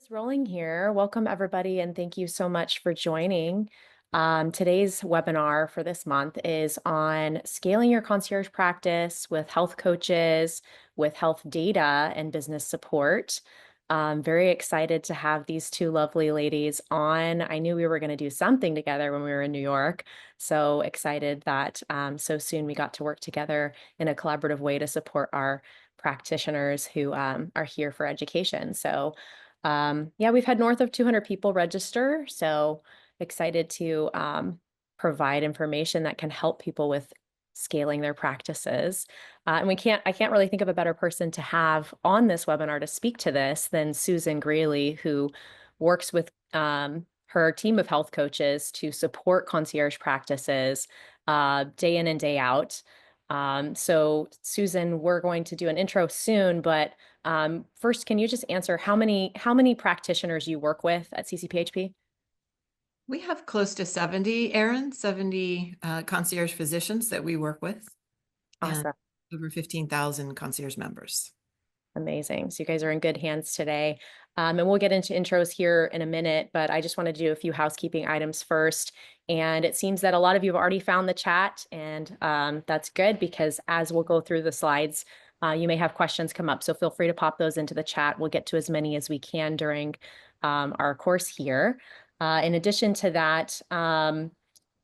It's rolling here. Welcome, everybody, and thank you so much for joining. Today's webinar for this month is on scaling your concierge practice with health coaches, with health data, and business support. I'm very excited to have these two lovely ladies on. I knew we were going to do something together when we were in New York. So excited that so soon we got to work together in a collaborative way to support our practitioners who are here for education. So yeah, we've had north of 200 people register, so excited to provide information that can help people with scaling their practices. And I can't really think of a better person to have on this webinar to speak to this than Susan Greeley, who works with her team of health coaches to support concierge practices day in and day out. So Susan, we're going to do an intro soon, but first, can you just answer how many practitioners you work with at CCPHP? We have close to 70, Erin, 70 concierge physicians that we work with, and Awesome. over 15,000 concierge members. Amazing. So you guys are in good hands today. And we'll get into intros here in a minute, but I just wanted to do a few housekeeping items first. And it seems that a lot of you have already found the chat, and that's good because as we'll go through the slides, you may have questions come up. So feel free to pop those into the chat. We'll get to as many as we can during our course here. In addition to that,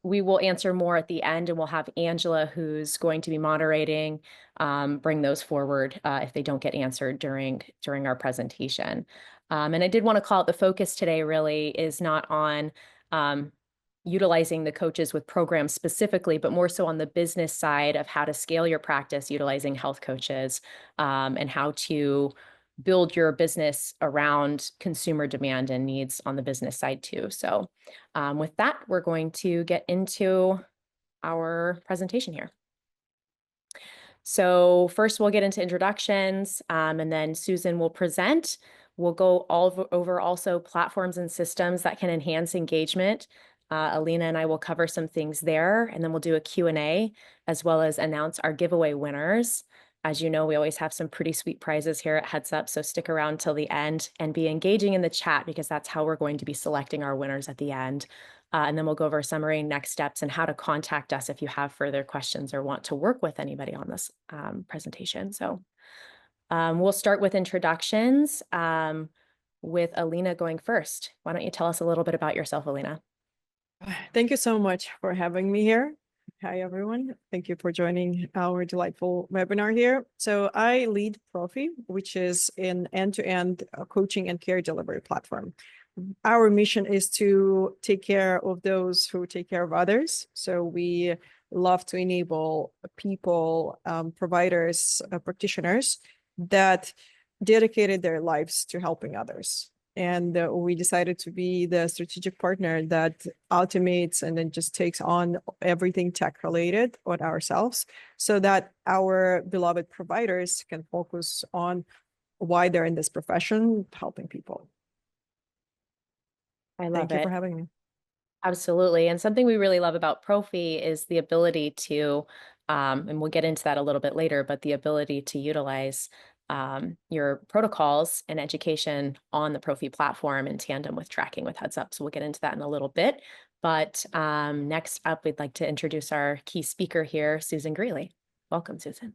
we will answer more at the end, and we'll have Angela, who's going to be moderating, bring those forward if they don't get answered during our presentation. And I did want to call out the focus today really is not on utilizing the coaches with programs specifically, but more so on the business side of how to scale your practice utilizing health coaches, and how to build your business around consumer demand and needs on the business side too. So with that, we're going to get into our presentation here. So first we'll get into introductions, and then Susan will present. We'll go all over also platforms and systems that can enhance engagement. Alina and I will cover some things there, and then we'll do a Q&A as well as announce our giveaway winners. As you know, we always have some pretty sweet prizes here at Heads Up, so stick around till the end and be engaging in the chat because that's how we're going to be selecting our winners at the end. And then we'll go over a summary, next steps, and how to contact us if you have further questions or want to work with anybody on this presentation. So we'll start with introductions with Alina going first. Why don't you tell us a little bit about yourself, Alina? Thank you so much for having me here. Hi, everyone. Thank you for joining our delightful webinar here. So I lead Profy, which is an end-to-end coaching and care delivery platform. Our mission is to take care of those who take care of others. So we love to enable people, providers, practitioners that dedicated their lives to helping others. And we decided to be the strategic partner that automates and then just takes on everything tech related on ourselves so that our beloved providers can focus on why they're in this profession, helping people. I love Thank you it. for having me. Absolutely. And something we really love about Profy is the ability to, and we'll get into that a little bit later, but the ability to utilize your protocols and education on the Profy platform in tandem with tracking with Heads Up. So we'll get into that in a little bit. But next up, we'd like to introduce our key speaker here, Susan Greeley. Welcome, Susan.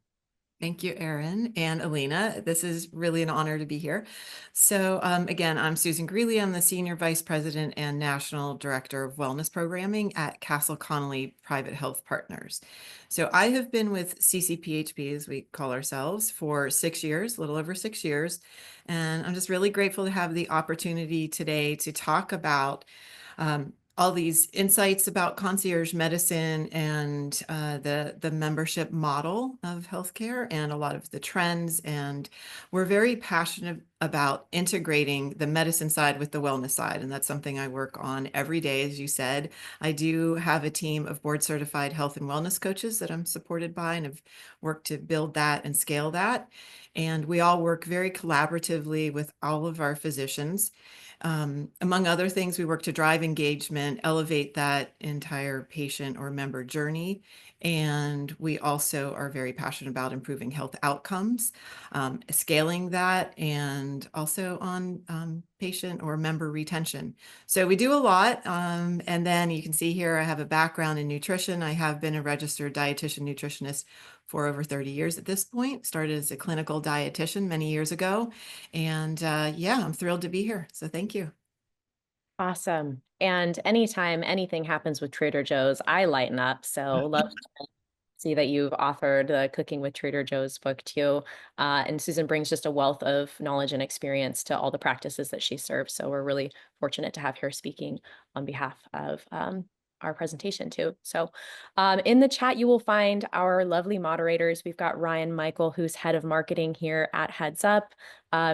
Thank you, Erin and Alina. This is really an honor to be here. So again, I'm Susan Greeley. I'm the Senior Vice President and National Director of Wellness Programming at Castle Connolly Private Health Partners. So I have been with CCPHP, as we call ourselves, for 6 years, a little over 6 years. And I'm just really grateful to have the opportunity today to talk about all these insights about concierge medicine and the membership model of healthcare and a lot of the trends. And we're very passionate about integrating the medicine side with the wellness side. And that's something I work on every day. As you said, I do have a team of board certified health and wellness coaches that I'm supported by and have worked to build that and scale that. and we all work very collaboratively with all of our physicians. Among other things, we work to drive engagement, elevate that entire patient or member journey, and we also are very passionate about improving health outcomes, scaling that, and also on patient or member retention. So we do a lot. And then you can see here, I have a background in nutrition. I have been a registered dietitian nutritionist for over 30 years at this point. Started as a clinical dietitian many years ago. And yeah, I'm thrilled to be here. So thank you. Awesome. And anytime anything happens with Trader Joe's, I lighten up. So love to see that you've authored the Cooking with Trader Joe's book too. And Susan brings just a wealth of knowledge and experience to all the practices that she serves. So we're really fortunate to have her speaking on behalf of our presentation too. So in the chat, you will find our lovely moderators. We've got Ryan Michael, who's head of marketing here at Heads Up.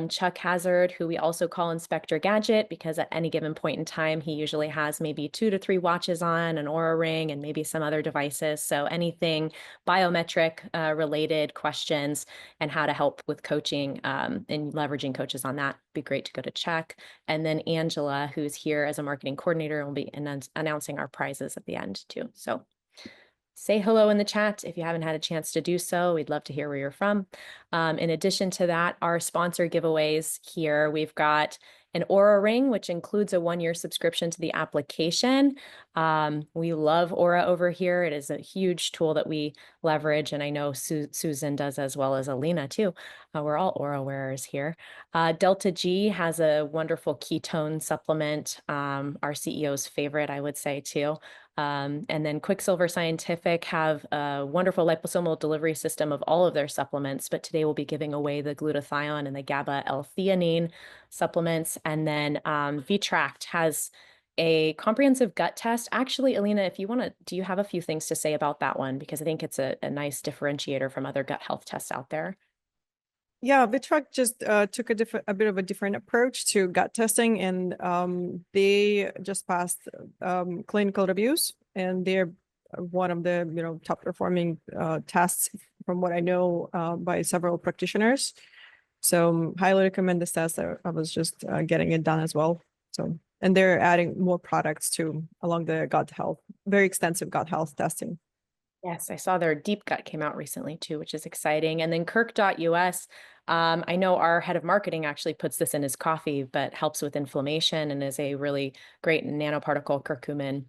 Chuck Hazard, who we also call Inspector Gadget, because at any given point in time, he usually has maybe 2 to 3 watches on, an Oura Ring, and maybe some other devices. So anything biometric related questions and how to help with coaching and leveraging coaches on that, be great to go to Chuck. And then Angela, who's here as a marketing coordinator, and will be announcing our prizes at the end too. So say hello in the chat if you haven't had a chance to do so. We'd love to hear where you're from. In addition to that, our sponsor giveaways here, we've got an Aura Ring, which includes a 1-year subscription to the application. We love Aura over here. It is a huge tool that we leverage, and I know Susan does, as well as Alina too. We're all Aura wearers here. Delta G has a wonderful ketone supplement, our CEO's favorite, I would say too. And then Quicksilver Scientific have a wonderful liposomal delivery system of all of their supplements, but today we'll be giving away the glutathione and the GABA L-theanine supplements. And then VTract has a comprehensive gut test. Actually, Alina, if you want to, do you have a few things to say about that one? Because I think it's a nice differentiator from other gut health tests out there. Yeah, VTrack just took a bit of a different approach to gut testing, and they just passed clinical reviews, and they're one of the top performing tests from what I know by several practitioners. So highly recommend this test. I was just getting it done as well. So, and they're adding more products too along the gut health, very extensive gut health testing. Yes, I saw their deep gut came out recently too, which is exciting. And then Kirk.us, I know our head of marketing actually puts this in his coffee, but helps with inflammation and is a really great nanoparticle curcumin.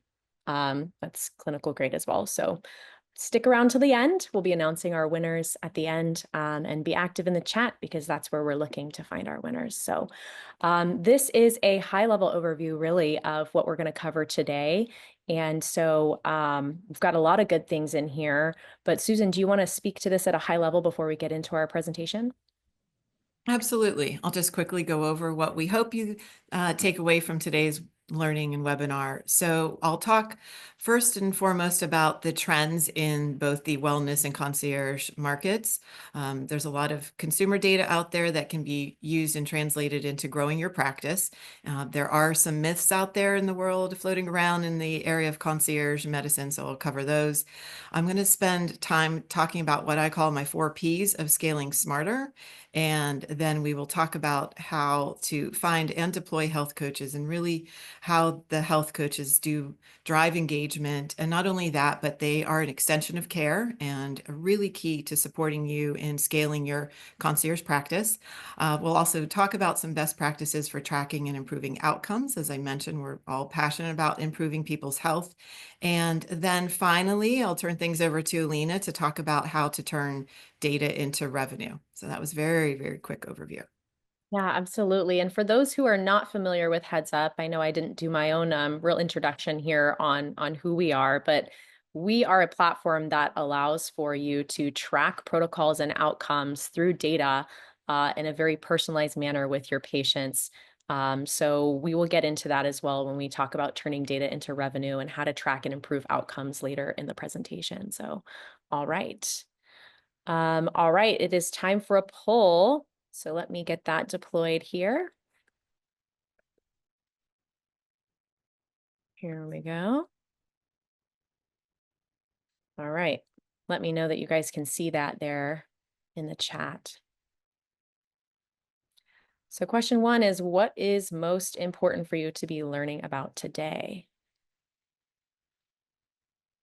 That's clinical grade as well. So stick around to the end. We'll be announcing our winners at the end, and be active in the chat because that's where we're looking to find our winners. So this is a high-level overview really of what we're going to cover today. And so we've got a lot of good things in here, but Susan, do you want to speak to this at a high level before we get into our presentation? Absolutely. I'll just quickly go over what we hope you take away from today's learning and webinar. So I'll talk first and foremost about the trends in both the wellness and concierge markets. There's a lot of consumer data out there that can be used and translated into growing your practice. There are some myths out there in the world floating around in the area of concierge medicine, so I'll cover those. I'm going to spend time talking about what I call my 4 Ps of scaling smarter. And then we will talk about how to find and deploy health coaches, and really how the health coaches do drive engagement. And not only that, but they are an extension of care and really key to supporting you in scaling your concierge practice. We'll also talk about some best practices for tracking and improving outcomes. As I mentioned, we're all passionate about improving people's health. And then finally, I'll turn things over to Alina to talk about how to turn data into revenue. So that was very, very quick overview. Yeah, absolutely. And for those who are not familiar with Heads Up, I know I didn't do my own real introduction here on who we are, but we are a platform that allows for you to track protocols and outcomes through data in a very personalized manner with your patients. So we will get into that as well when we talk about turning data into revenue and how to track and improve outcomes later in the presentation. So, all right. All right, it is time for a poll. So let me get that deployed here. Here we go. All right. Let me know that you guys can see that there in the chat. So question one is, what is most important for you to be learning about today?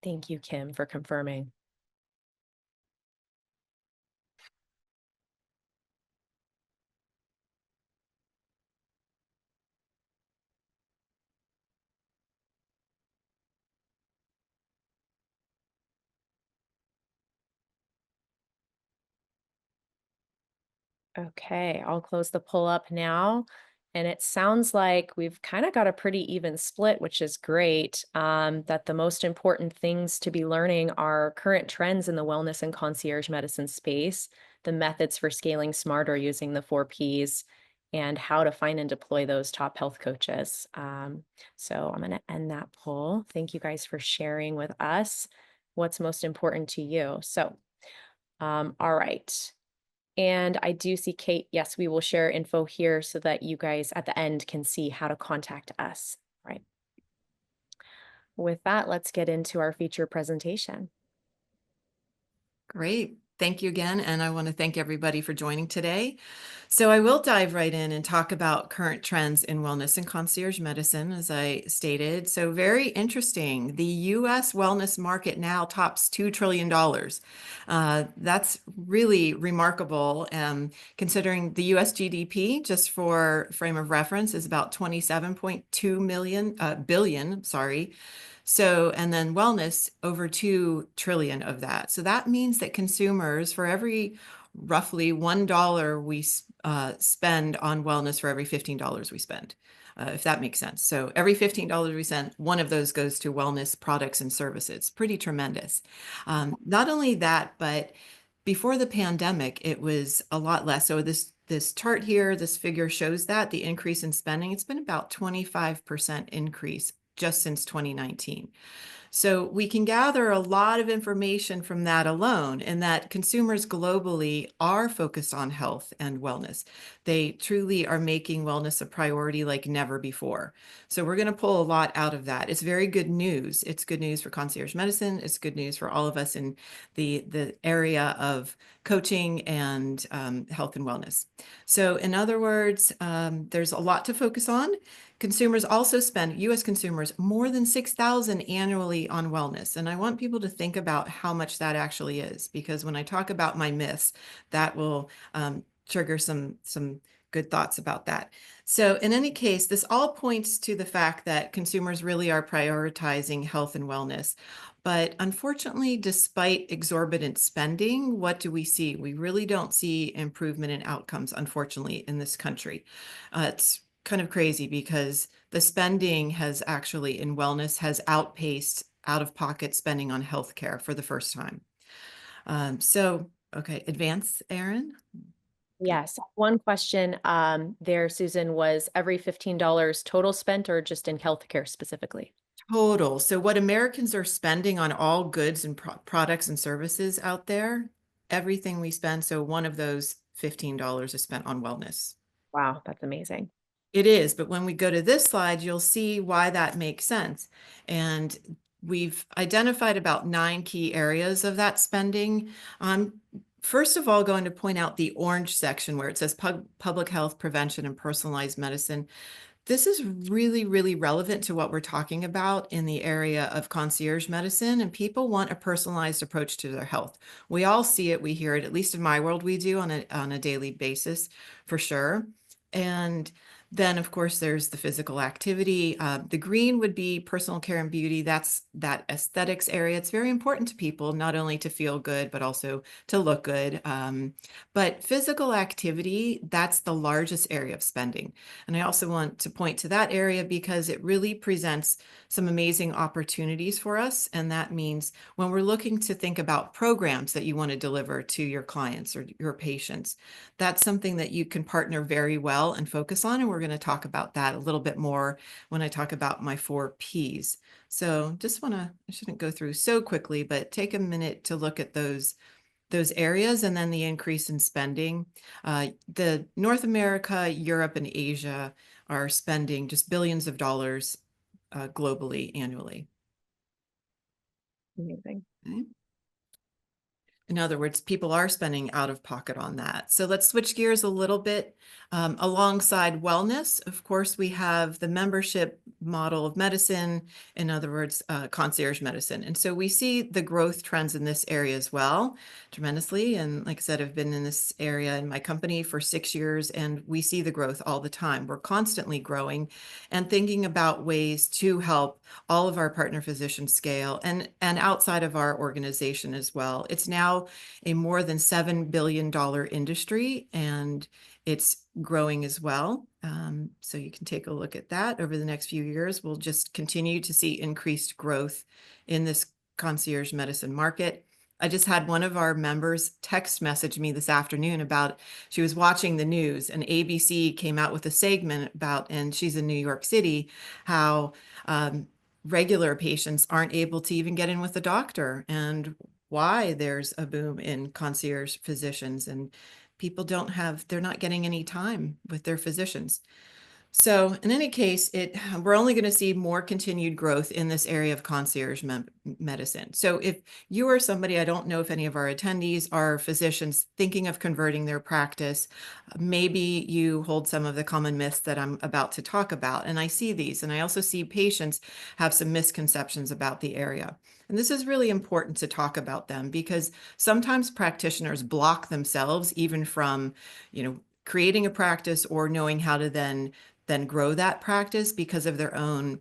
Thank you, Kim, for confirming. Okay, I'll close the poll up now. And it sounds like we've kind of got a pretty even split, which is great. That the most important things to be learning are current trends in the wellness and concierge medicine space, the methods for scaling smarter using the 4 Ps, and how to find and deploy those top health coaches. So I'm going to end that poll. Thank you guys for sharing with us what's most important to you. So, all right. And I do see Kate. Yes, we will share info here so that you guys at the end can see how to contact us. Right. With that, let's get into our feature presentation. Great. Thank you again. And I want to thank everybody for joining today. So I will dive right in and talk about current trends in wellness and concierge medicine, as I stated. So very interesting. The US wellness market now tops $2 trillion. That's really remarkable, considering the US GDP, just for frame of reference, is about 27.2 billion, sorry. So, and then wellness, over 2 trillion of that. So that means that consumers, for every roughly $1 we spend on wellness, for every $15 we spend, if that makes sense. So every $15 we spend, one of those goes to wellness products and services. Pretty tremendous. Not only that, but before the pandemic, it was a lot less. So this chart here, this figure shows that the increase in spending, it's been about 25% increase just since 2019. So we can gather a lot of information from that alone, and that consumers globally are focused on health and wellness. They truly are making wellness a priority like never before. So we're going to pull a lot out of that. It's very good news. It's good news for concierge medicine. It's good news for all of us in the area of coaching and health and wellness. So in other words, there's a lot to focus on. Consumers also spend, US consumers, more than $6,000 annually on wellness. And I want people to think about how much that actually is, because when I talk about my myths, that will trigger some good thoughts about that. So in any case, this all points to the fact that consumers really are prioritizing health and wellness. But unfortunately, despite exorbitant spending, what do we see? We really don't see improvement in outcomes, unfortunately, in this country. It's kind of crazy because the spending has actually in wellness has outpaced out-of-pocket spending on healthcare for the first time. Okay, advance, Erin. Yes. One question there, Susan, was every $15 total spent or just in healthcare specifically? Total. So what Americans are spending on all goods and products and services out there, everything we spend. So one of those $15 is spent on wellness. Wow, that's amazing. It is, but when we go to this slide, you'll see why that makes sense. And we've identified about 9 key areas of that spending. First of all, going to point out the orange section where it says public health, prevention, and personalized medicine. This is really, really relevant to what we're talking about in the area of concierge medicine, and people want a personalized approach to their health. We all see it, we hear it, at least in my world, we do on a daily basis, for sure. And then, of course, there's the physical activity. The green would be personal care and beauty. That's that aesthetics area. It's very important to people, not only to feel good, but also to look good. But physical activity, that's the largest area of spending. And I also want to point to that area because it really presents some amazing opportunities for us. And that means when we're looking to think about programs that you want to deliver to your clients or your patients, that's something that you can partner very well and focus on. And we're going to talk about that a little bit more when I talk about my 4 Ps. So just I shouldn't go through so quickly, but take a minute to look at those areas and then the increase in spending. The North America, Europe, and Asia are spending just billions of dollars globally annually. Amazing. Okay. In other words, people are spending out of pocket on that. So let's switch gears a little bit. Alongside wellness, of course, we have the membership model of medicine, in other words, concierge medicine. And so we see the growth trends in this area as well, tremendously. And like I said, I've been in this area in my company for 6 years, and we see the growth all the time. We're constantly growing and thinking about ways to help all of our partner physicians scale and outside of our organization as well. It's now a more than $7 billion industry, and it's growing as well. So you can take a look at that over the next few years. We'll just continue to see increased growth in this concierge medicine market. I just had one of our members text message me this afternoon about she was watching the news and ABC came out with a segment about, and she's in New York City, how regular patients aren't able to even get in with the doctor, and why there's a boom in concierge physicians, and people they're not getting any time with their physicians. So in any case, we're only going to see more continued growth in this area of concierge medicine. So if you are somebody, I don't know if any of our attendees are physicians thinking of converting their practice, maybe you hold some of the common myths that I'm about to talk about. And I see these, and I also see patients have some misconceptions about the area. And this is really important to talk about them, because sometimes practitioners block themselves even from, creating a practice or knowing how to then grow that practice because of their own,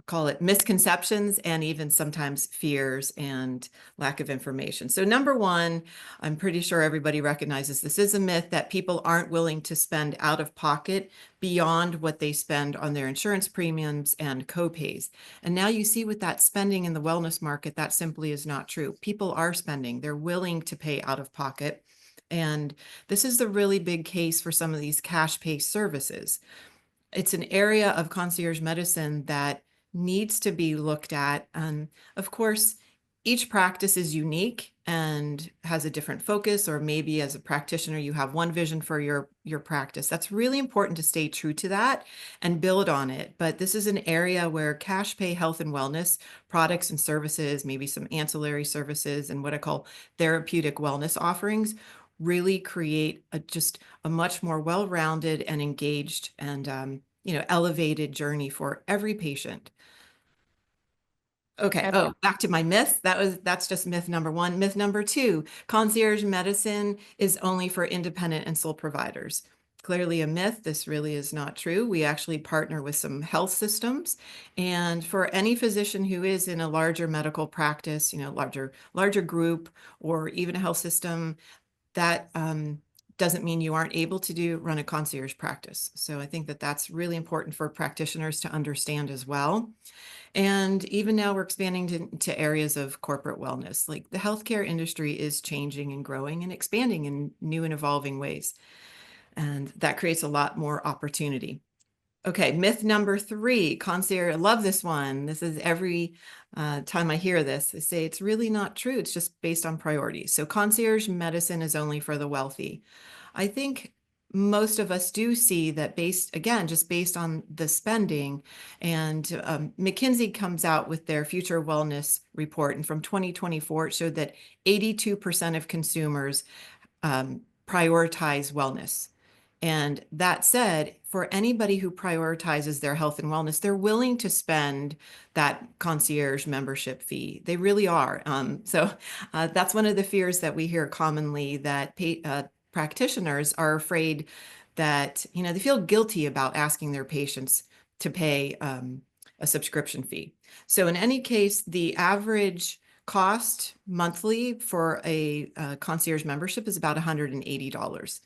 call it misconceptions, and even sometimes fears and lack of information. So number one, I'm pretty sure everybody recognizes this is a myth that people aren't willing to spend out of pocket beyond what they spend on their insurance premiums and co-pays. And now you see with that spending in the wellness market, that simply is not true. People are spending, they're willing to pay out of pocket. And this is the really big case for some of these cash pay services. It's an area of concierge medicine that needs to be looked at. And of course, each practice is unique and has a different focus, or maybe as a practitioner, you have one vision for your practice. That's really important to stay true to that and build on it. But this is an area where cash pay health and wellness products and services, maybe some ancillary services, and what I call therapeutic wellness offerings really create just a much more well-rounded and engaged and elevated journey for every patient. Okay. Oh, back to my myth. That's just myth number one. Myth number two, concierge medicine is only for independent and sole providers. Clearly a myth. This really is not true. We actually partner with some health systems, and for any physician who is in a larger medical practice, larger group, or even a health system, that doesn't mean you aren't able to run a concierge practice. So I think that that's really important for practitioners to understand as well. And even now we're expanding to areas of corporate wellness. Like the healthcare industry is changing and growing and expanding in new and evolving ways. And that creates a lot more opportunity. Okay, myth number three, concierge. I love this one. This is every time I hear this, I say it's really not true. It's just based on priorities. So concierge medicine is only for the wealthy. I think most of us do see that just based on the spending. And McKinsey comes out with their future wellness report. And from 2024, it showed that 82% of consumers prioritize wellness. And that said, for anybody who prioritizes their health and wellness, they're willing to spend that concierge membership fee. They really are. So that's one of the fears that we hear commonly, that practitioners are afraid that, they feel guilty about asking their patients to pay a subscription fee. So in any case, the average cost monthly for a concierge membership is about $180.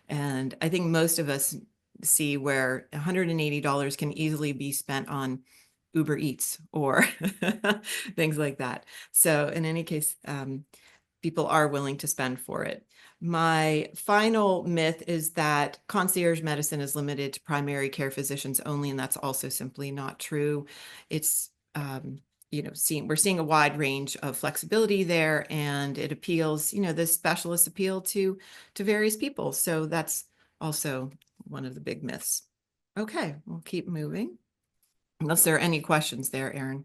And I think most of us see where $180 can easily be spent on Uber Eats or things like that. So in any case, people are willing to spend for it. My final myth is that concierge medicine is limited to primary care physicians only, and that's also simply not true. It's we're seeing a wide range of flexibility there, and it appeals, the specialists appeal to various people. So that's also one of the big myths. Okay, we'll keep moving. Unless there are any questions there, Erin.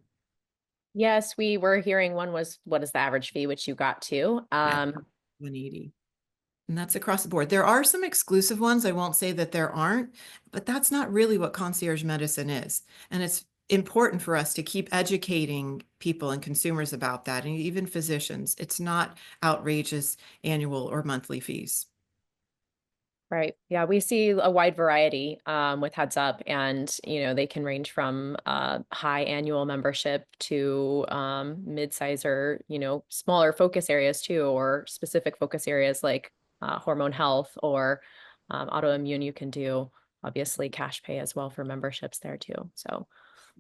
Yes, we were hearing one was what is the average fee, which you got to. Yeah, 180. And that's across the board. There are some exclusive ones. I won't say that there aren't, but that's not really what concierge medicine is. And it's important for us to keep educating people and consumers about that, and even physicians. It's not outrageous annual or monthly fees. Right. Yeah, we see a wide variety with Heads Up, and they can range from high annual membership to mid-size or smaller focus areas too, or specific focus areas like hormone health or autoimmune. You can do obviously cash pay as well for memberships there too. So,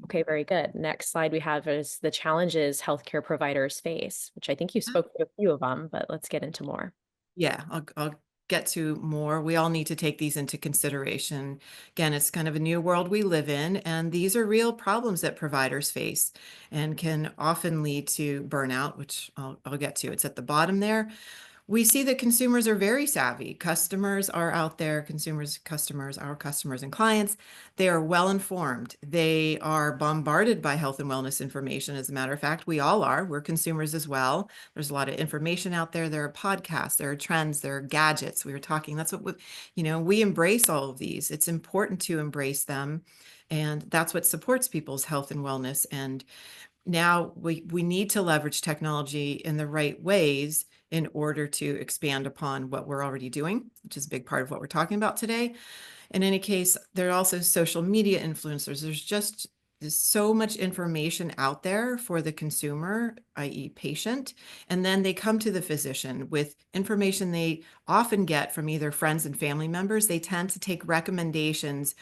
okay, very good. Next slide we have is the challenges healthcare providers face, which I think you spoke to a few of them, but let's get into more. Yeah, I'll get to more. We all need to take these into consideration. Again, it's kind of a new world we live in, and these are real problems that providers face and can often lead to burnout, which I'll get to. It's at the bottom there. We see that consumers are very savvy. Customers are out there, customers, our customers and clients, they are well informed. They are bombarded by health and wellness information. As a matter of fact, we all are. We're consumers as well. There's a lot of information out there. There are podcasts, there are trends, there are gadgets. We were talking, that's what, we embrace all of these. It's important to embrace them. And that's what supports people's health and wellness. And now we need to leverage technology in the right ways in order to expand upon what we're already doing, which is a big part of what we're talking about today. In any case, there are also social media influencers. There's so much information out there for the consumer, i.e. patient, and then they come to the physician with information they often get from either friends and family members. They tend to take recommendations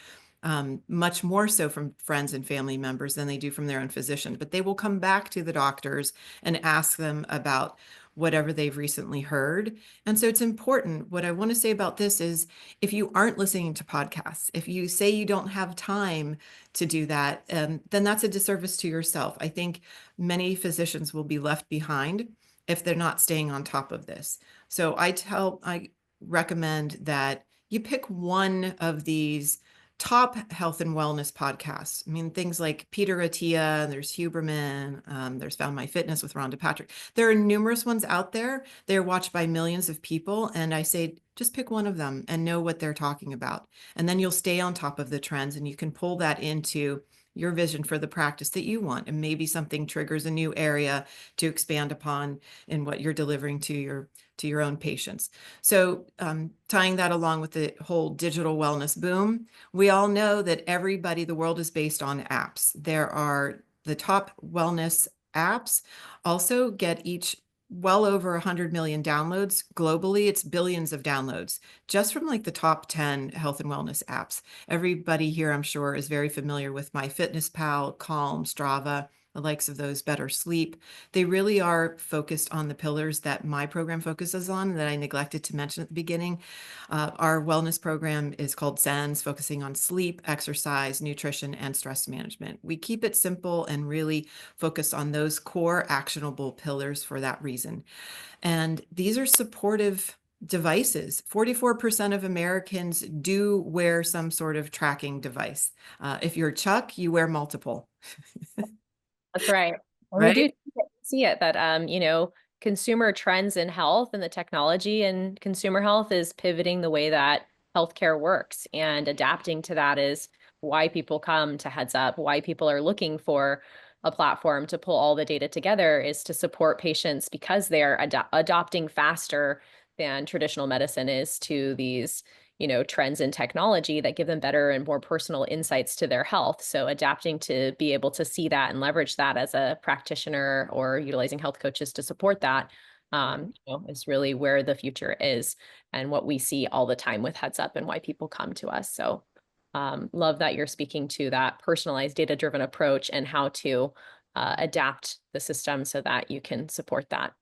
much more so from friends and family members than they do from their own physician. But they will come back to the doctors and ask them about whatever they've recently heard. And so it's important. What I want to say about this is if you aren't listening to podcasts, if you say you don't have time to do that, then that's a disservice to yourself. I think many physicians will be left behind if they're not staying on top of this. So I recommend that you pick one of these top health and wellness podcasts. I mean, things like Peter Attia, there's Huberman, there's Found My Fitness with Rhonda Patrick. There are numerous ones out there. They're watched by millions of people. And I say, just pick one of them and know what they're talking about. And then you'll stay on top of the trends and you can pull that into your vision for the practice that you want. And maybe something triggers a new area to expand upon in what you're delivering to your own patients. So tying that along with the whole digital wellness boom, we all know that the world is based on apps. There are the top wellness apps also get each well over 100 million downloads globally. It's billions of downloads just from like the top 10 health and wellness apps. Everybody here, I'm sure, is very familiar with MyFitnessPal, Calm, Strava, the likes of those, Better Sleep. They really are focused on the pillars that my program focuses on that I neglected to mention at the beginning. Our wellness program is called SENS, focusing on sleep, exercise, nutrition, and stress management. We keep it simple and really focus on those core actionable pillars for that reason. And these are supportive devices. 44% of Americans do wear some sort of tracking device. If you're Chuck, you wear multiple. That's right. And we Right? do see it that, consumer trends in health and the technology and consumer health is pivoting the way that healthcare works, and adapting to that is why people come to Heads Up, why people are looking for a platform to pull all the data together is to support patients because they're adopting faster than traditional medicine is to these trends in technology that give them better and more personal insights to their health. So adapting to be able to see that and leverage that as a practitioner or utilizing health coaches to support that is really where the future is and what we see all the time with Heads Up and why people come to us. So love that you're speaking to that personalized data-driven approach and how to adapt the system so that you can support that.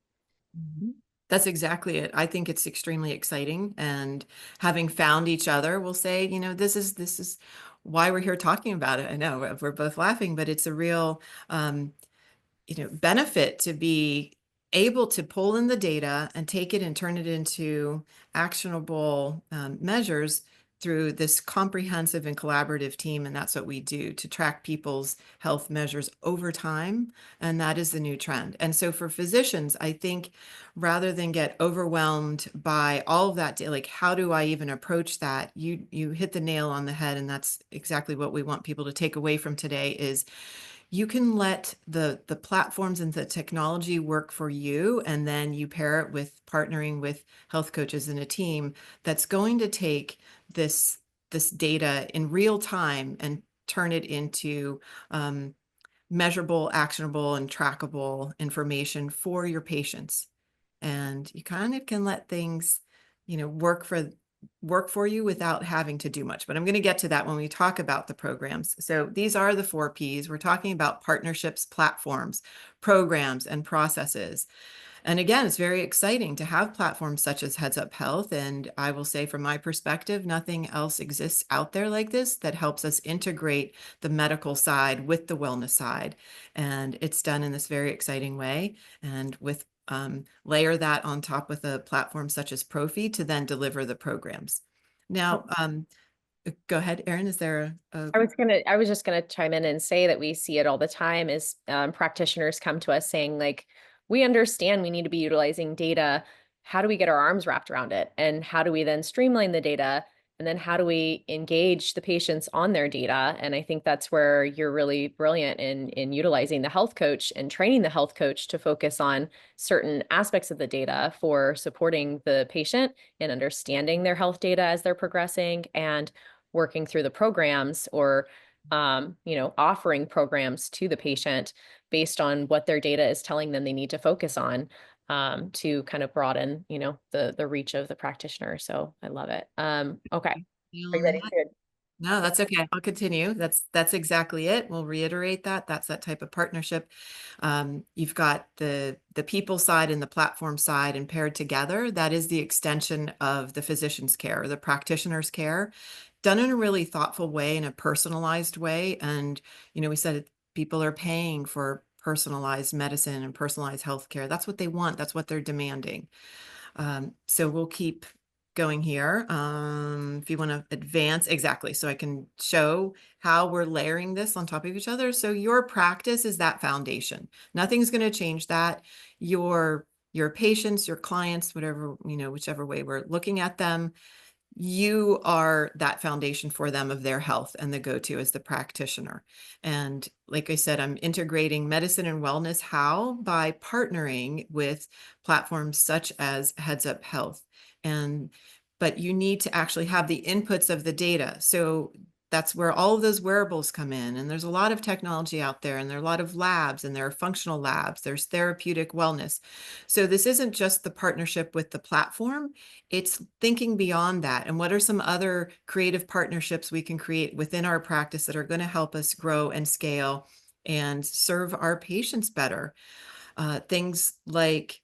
That's exactly it. I think it's extremely exciting. And having found each other, we'll say, this is why we're here talking about it. I know we're both laughing, but it's a real, benefit to be able to pull in the data and take it and turn it into actionable measures through this comprehensive and collaborative team, and that's what we do to track people's health measures over time, and that is the new trend. And so for physicians, I think rather than get overwhelmed by all of that, like how do I even approach that? You hit the nail on the head, and that's exactly what we want people to take away from today is you can let the platforms and the technology work for you, and then you pair it with partnering with health coaches in a team that's going to take this data in real time and turn it into measurable, actionable, and trackable information for your patients. And you kind of can let things, work for you without having to do much. But I'm going to get to that when we talk about the programs. So these are the 4 Ps. We're talking about partnerships, platforms, programs, and processes. And again, it's very exciting to have platforms such as Heads Up Health. And I will say from my perspective, nothing else exists out there like this that helps us integrate the medical side with the wellness side. And it's done in this very exciting way. And with layer that on top with a platform such as Profy to then deliver the programs. Now, go ahead, Erin, is there a I was just gonna chime in and say that we see it all the time as practitioners come to us saying like, we understand we need to be utilizing data. How do we get our arms wrapped around it? And how do we then streamline the data? And then how do we engage the patients on their data? And I think that's where you're really brilliant in utilizing the health coach and training the health coach to focus on certain aspects of the data for supporting the patient and understanding their health data as they're progressing and working through the programs or offering programs to the patient based on what their data is telling them they need to focus on to kind of broaden, the reach of the practitioner. So I love it. Okay. Are you ready to? No, that's okay. I'll continue. That's exactly it. We'll reiterate that. That's that type of partnership. You've got the people side and the platform side and paired together. That is the extension of the physician's care, the practitioner's care, done in a really thoughtful way, in a personalized way. And, we said people are paying for personalized medicine and personalized healthcare. That's what they want. That's what they're demanding. So we'll keep going here. If you want to advance, exactly. So I can show how we're layering this on top of each other. So your practice is that foundation. Nothing's going to change that. Your patients, your clients, whatever, whichever way we're looking at them, you are that foundation for them of their health and the go-to as the practitioner. And like I said, I'm integrating medicine and wellness. How? By partnering with platforms such as Heads Up Health. But you need to actually have the inputs of the data. So that's where all of those wearables come in. And there's a lot of technology out there, and there are a lot of labs, and there are functional labs, there's therapeutic wellness. So this isn't just the partnership with the platform, it's thinking beyond that. And what are some other creative partnerships we can create within our practice that are going to help us grow and scale and serve our patients better? Things like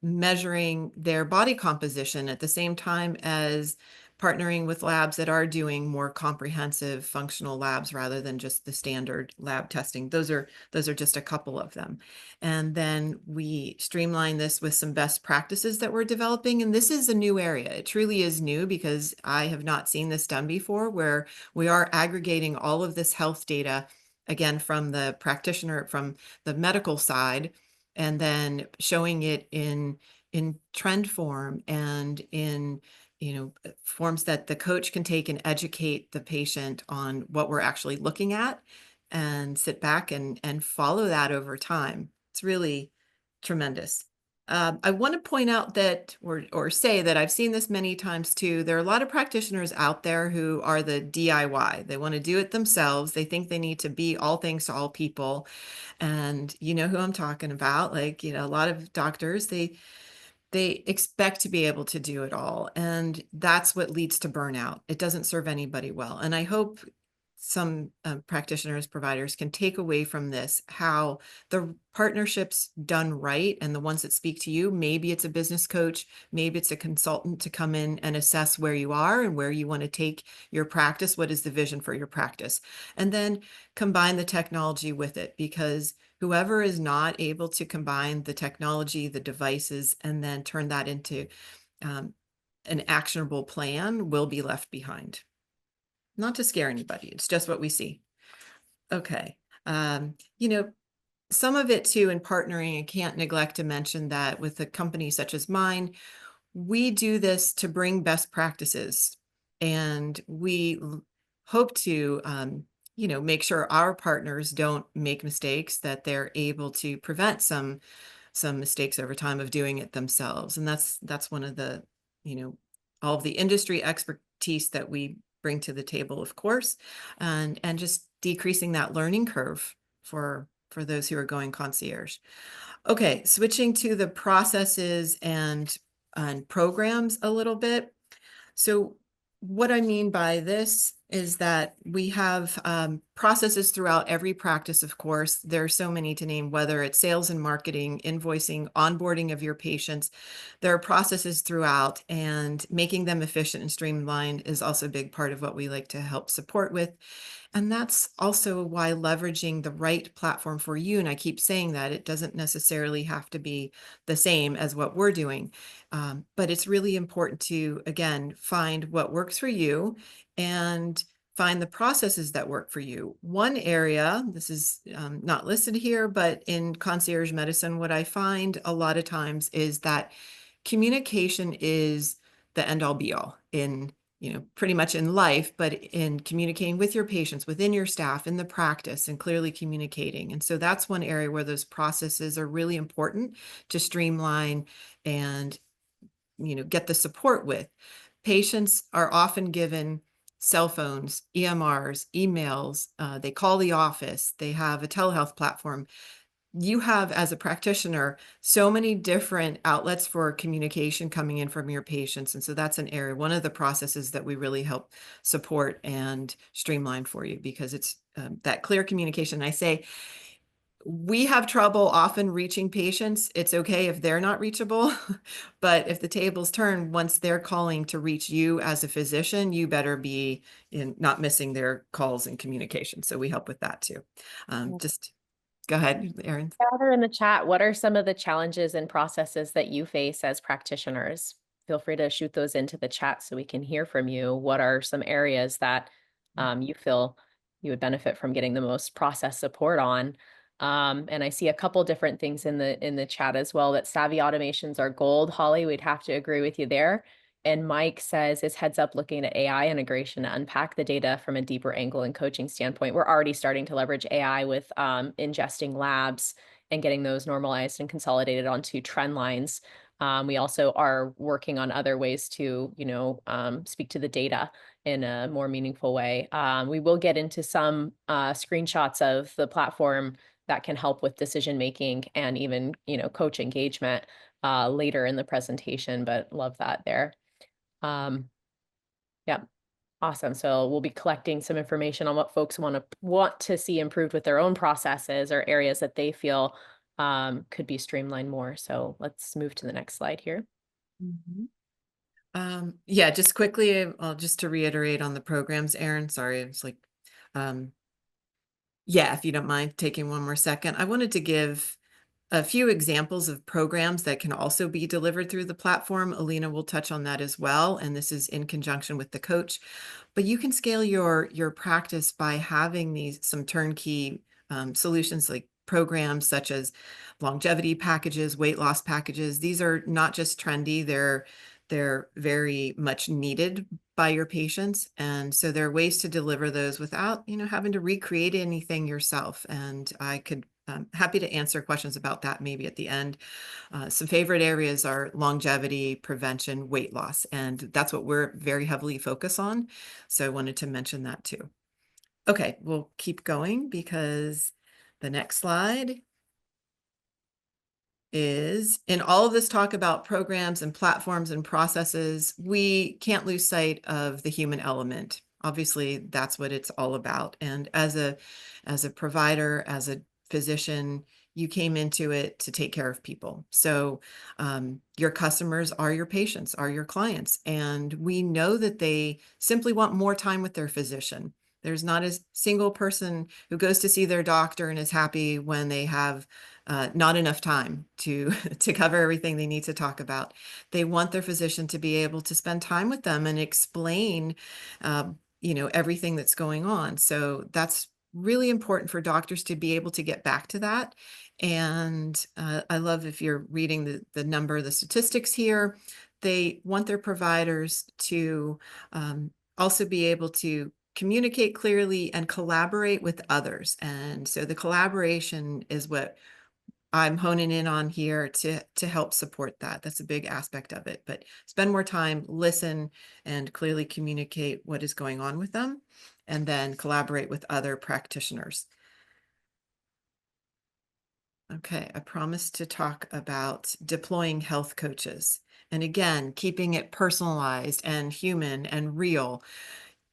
measuring their body composition at the same time as partnering with labs that are doing more comprehensive functional labs rather than just the standard lab testing. Those are just a couple of them. And then we streamline this with some best practices that we're developing. And this is a new area. It truly is new because I have not seen this done before, where we are aggregating all of this health data, again, from the practitioner, from the medical side, and then showing it in trend form and in forms that the coach can take and educate the patient on what we're actually looking at, and sit back and follow that over time. It's really tremendous. I want to point out that, or say that I've seen this many times too. There are a lot of practitioners out there who are the DIY. They want to do it themselves. They think they need to be all things to all people. And you know who I'm talking about. Like, a lot of doctors, they expect to be able to do it all. And that's what leads to burnout. It doesn't serve anybody well. And I hope some practitioners, providers can take away from this how the partnerships done right, and the ones that speak to you, maybe it's a business coach, maybe it's a consultant to come in and assess where you are and where you want to take your practice. What is the vision for your practice? And then combine the technology with it, because whoever is not able to combine the technology, the devices, and then turn that into an actionable plan will be left behind. not to scare anybody. It's just what we see. Okay. You know, some of it too in partnering, I can't neglect to mention that with a company such as mine, we do this to bring best practices, and we hope to, make sure our partners don't make mistakes, that they're able to prevent some mistakes over time of doing it themselves. And that's one of the, all of the industry expertise that we bring to the table, of course, and just decreasing that learning curve for those who are going concierge. Okay, switching to the processes and programs a little bit. So what I mean by this is that we have processes throughout every practice, of course. There are so many to name, whether it's sales and marketing, invoicing, onboarding of your patients. There are processes throughout, and making them efficient and streamlined is also a big part of what we like to help support with. And that's also why leveraging the right platform for you, and I keep saying that it doesn't necessarily have to be the same as what we're doing, but it's really important to, again, find what works for you and find the processes that work for you. One area, this is not listed here, but in concierge medicine, what I find a lot of times is that communication is the end all be all in, pretty much in life, but in communicating with your patients, within your staff, in the practice, and clearly communicating. And so that's one area where those processes are really important to streamline and, get the support with. Patients are often given cell phones, EMRs, emails, they call the office, they have a telehealth platform. You have, as a practitioner, so many different outlets for communication coming in from your patients. And so that's an area, one of the processes that we really help support and streamline for you, because it's that clear communication. I say, we have trouble often reaching patients. It's okay if they're not reachable, but if the tables turn, once they're calling to reach you as a physician, you better be not missing their calls and communication. So we help with that too. Just go ahead, Erin. Gather in the chat, what are some of the challenges and processes that you face as practitioners? Feel free to shoot those into the chat so we can hear from you. What are some areas that you feel you would benefit from getting the most process support on? And I see a couple different things in the chat as well, that savvy automations are gold. Holly, we'd have to agree with you there. And Mike says, is heads up looking at AI integration to unpack the data from a deeper angle and coaching standpoint. We're already starting to leverage AI with ingesting labs and getting those normalized and consolidated onto trend lines. We also are working on other ways to, speak to the data in a more meaningful way. We will get into some screenshots of the platform that can help with decision making and even, coach engagement later in the presentation, but love that there. Yeah, awesome. So we'll be collecting some information on what folks want to see improved with their own processes or areas that they feel could be streamlined more. So let's move to the next slide here. Yeah, just quickly, just to reiterate on the programs, Erin, sorry, it's like, yeah, if you don't mind taking one more second, I wanted to give a few examples of programs that can also be delivered through the platform. Alina will touch on that as well, and this is in conjunction with the coach. But you can scale your practice by having some turnkey solutions, like programs such as longevity packages, weight loss packages. These are not just trendy, they're very much needed by your patients. And so there are ways to deliver those without, having to recreate anything yourself. And I could happy to answer questions about that maybe at the end. Some favorite areas are longevity, prevention, weight loss, and that's what we're very heavily focused on. So I wanted to mention that too. Okay, we'll keep going because the next slide is, in all of this talk about programs and platforms and processes, we can't lose sight of the human element. Obviously, that's what it's all about. And as a provider, as a physician, you came into it to take care of people. So your customers are your patients, are your clients. And we know that they simply want more time with their physician. There's not a single person who goes to see their doctor and is happy when they have not enough time to cover everything they need to talk about. They want their physician to be able to spend time with them and explain everything that's going on. So that's really important for doctors to be able to get back to that. And I love if you're reading the statistics here, they want their providers to also be able to communicate clearly and collaborate with others. And so the collaboration is what I'm honing in on here to help support that. That's a big aspect of it. But spend more time, listen, and clearly communicate what is going on with them, and then collaborate with other practitioners. Okay, I promised to talk about deploying health coaches. And again, keeping it personalized and human and real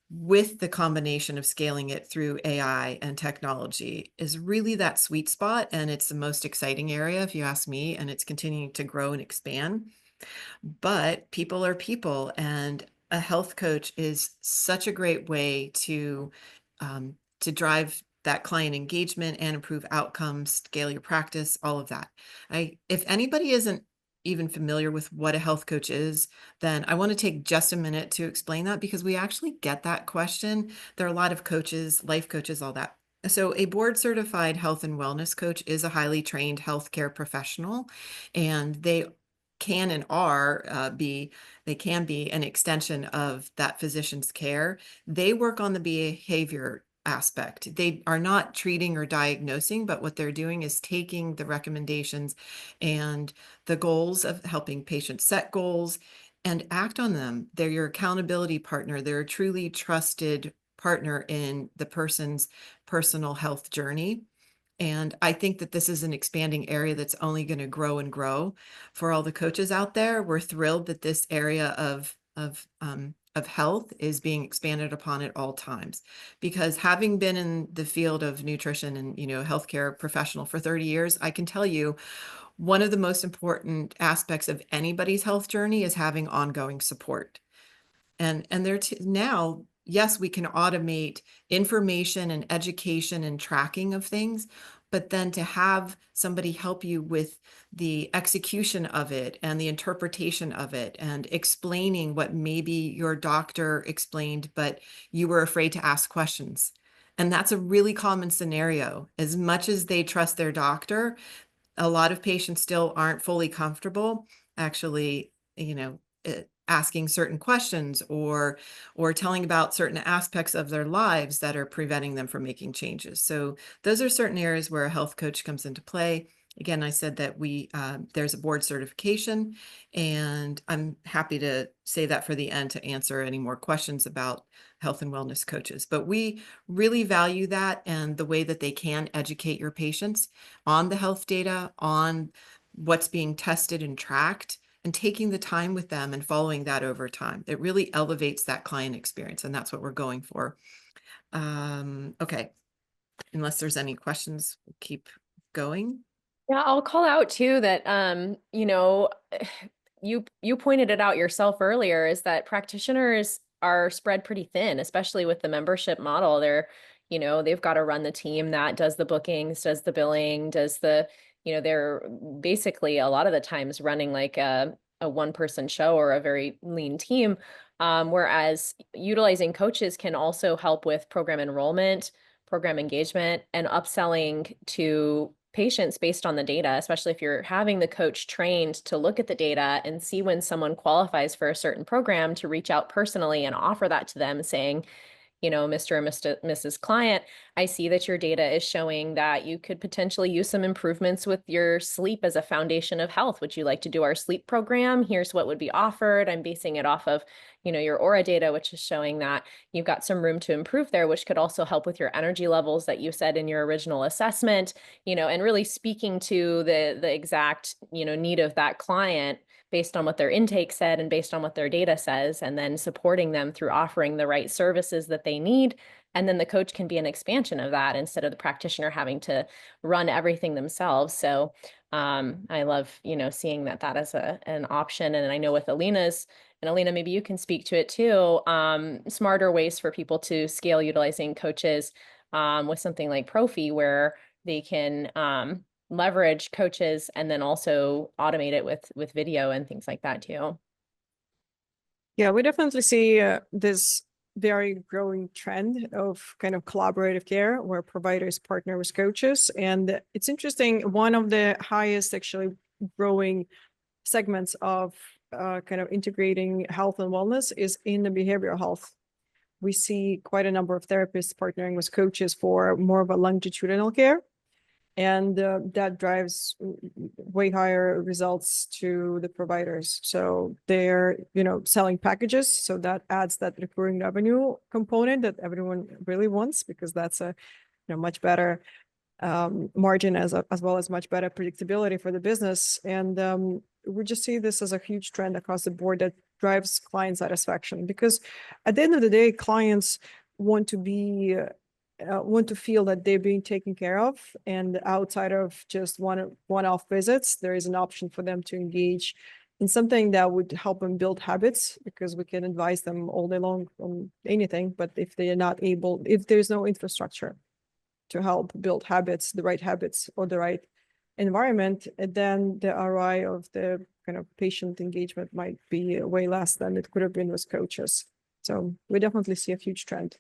with the combination of scaling it through AI and technology is really that sweet spot. And it's the most exciting area, if you ask me, and it's continuing to grow and expand. But people are people, and a health coach is such a great way to drive that client engagement and improve outcomes, scale your practice, all of that. If anybody isn't even familiar with what a health coach is, then I want to take just a minute to explain that, because we actually get that question. There are a lot of coaches, life coaches, all that. So a board certified health and wellness coach is a highly trained healthcare professional, and they can and are they can be an extension of that physician's care. They work on the behavior aspect. They are not treating or diagnosing, but what they're doing is taking the recommendations and the goals of helping patients set goals and act on them. They're your accountability partner. They're a truly trusted partner in the person's personal health journey. And I think that this is an expanding area that's only going to grow and grow for all the coaches out there. We're thrilled that this area of health is being expanded upon at all times, because having been in the field of nutrition and healthcare professional for 30 years, I can tell you one of the most important aspects of anybody's health journey is having ongoing support. And there now, yes, we can automate information and education and tracking of things, but then to have somebody help you with the execution of it and the interpretation of it and explaining what maybe your doctor explained, but you were afraid to ask questions. And that's a really common scenario. As much as they trust their doctor, a lot of patients still aren't fully comfortable actually, asking certain questions or telling about certain aspects of their lives that are preventing them from making changes. So those are certain areas where a health coach comes into play. Again, I said that there's a board certification, and I'm happy to say that for the end to answer any more questions about health and wellness coaches. But we really value that and the way that they can educate your patients on the health data, on what's being tested and tracked, and taking the time with them and following that over time. It really elevates that client experience, and that's what we're going for. Okay, unless there's any questions, we'll keep going. Yeah, I'll call out too that you pointed it out yourself earlier, is that practitioners are spread pretty thin, especially with the membership model. They've got to run the team that does the bookings, does the billing, they're basically a lot of the times running like a one-person show or a very lean team. Whereas utilizing coaches can also help with program enrollment, program engagement, and upselling to patients based on the data, especially if you're having the coach trained to look at the data and see when someone qualifies for a certain program, to reach out personally and offer that to them, saying, Mr. and Mrs. Client, I see that your data is showing that you could potentially use some improvements with your sleep as a foundation of health. Would you like to do our sleep program? Here's what would be offered. I'm basing it off of, your aura data, which is showing that you've got some room to improve there, which could also help with your energy levels that you said in your original assessment, and really speaking to the exact, need of that client based on what their intake said and based on what their data says, and then supporting them through offering the right services that they need. And then the coach can be an expansion of that instead of the practitioner having to run everything themselves. So I love, seeing that as an option. And I know with Alina, maybe you can speak to it too, smarter ways for people to scale utilizing coaches with something like Profy, where they can leverage coaches and then also automate it with video and things like that too. Yeah, we definitely see this very growing trend of kind of collaborative care where providers partner with coaches. And it's interesting, one of the highest actually growing segments of kind of integrating health and wellness is in the behavioral health. We see quite a number of therapists partnering with coaches for more of a longitudinal care. And that drives way higher results to the providers. So they're, selling packages. So that adds that recurring revenue component that everyone really wants, because that's a much better margin as well as much better predictability for the business. And we just see this as a huge trend across the board that drives client satisfaction, because at the end of the day, clients want to be want to feel that they're being taken care of, and outside of just one-off visits, there is an option for them to engage in something that would help them build habits, because we can advise them all day long on anything, but if they are not able, if there's no infrastructure to help build habits, the right habits or the right environment, then the ROI of the kind of patient engagement might be way less than it could have been with coaches. So we definitely see a huge trend.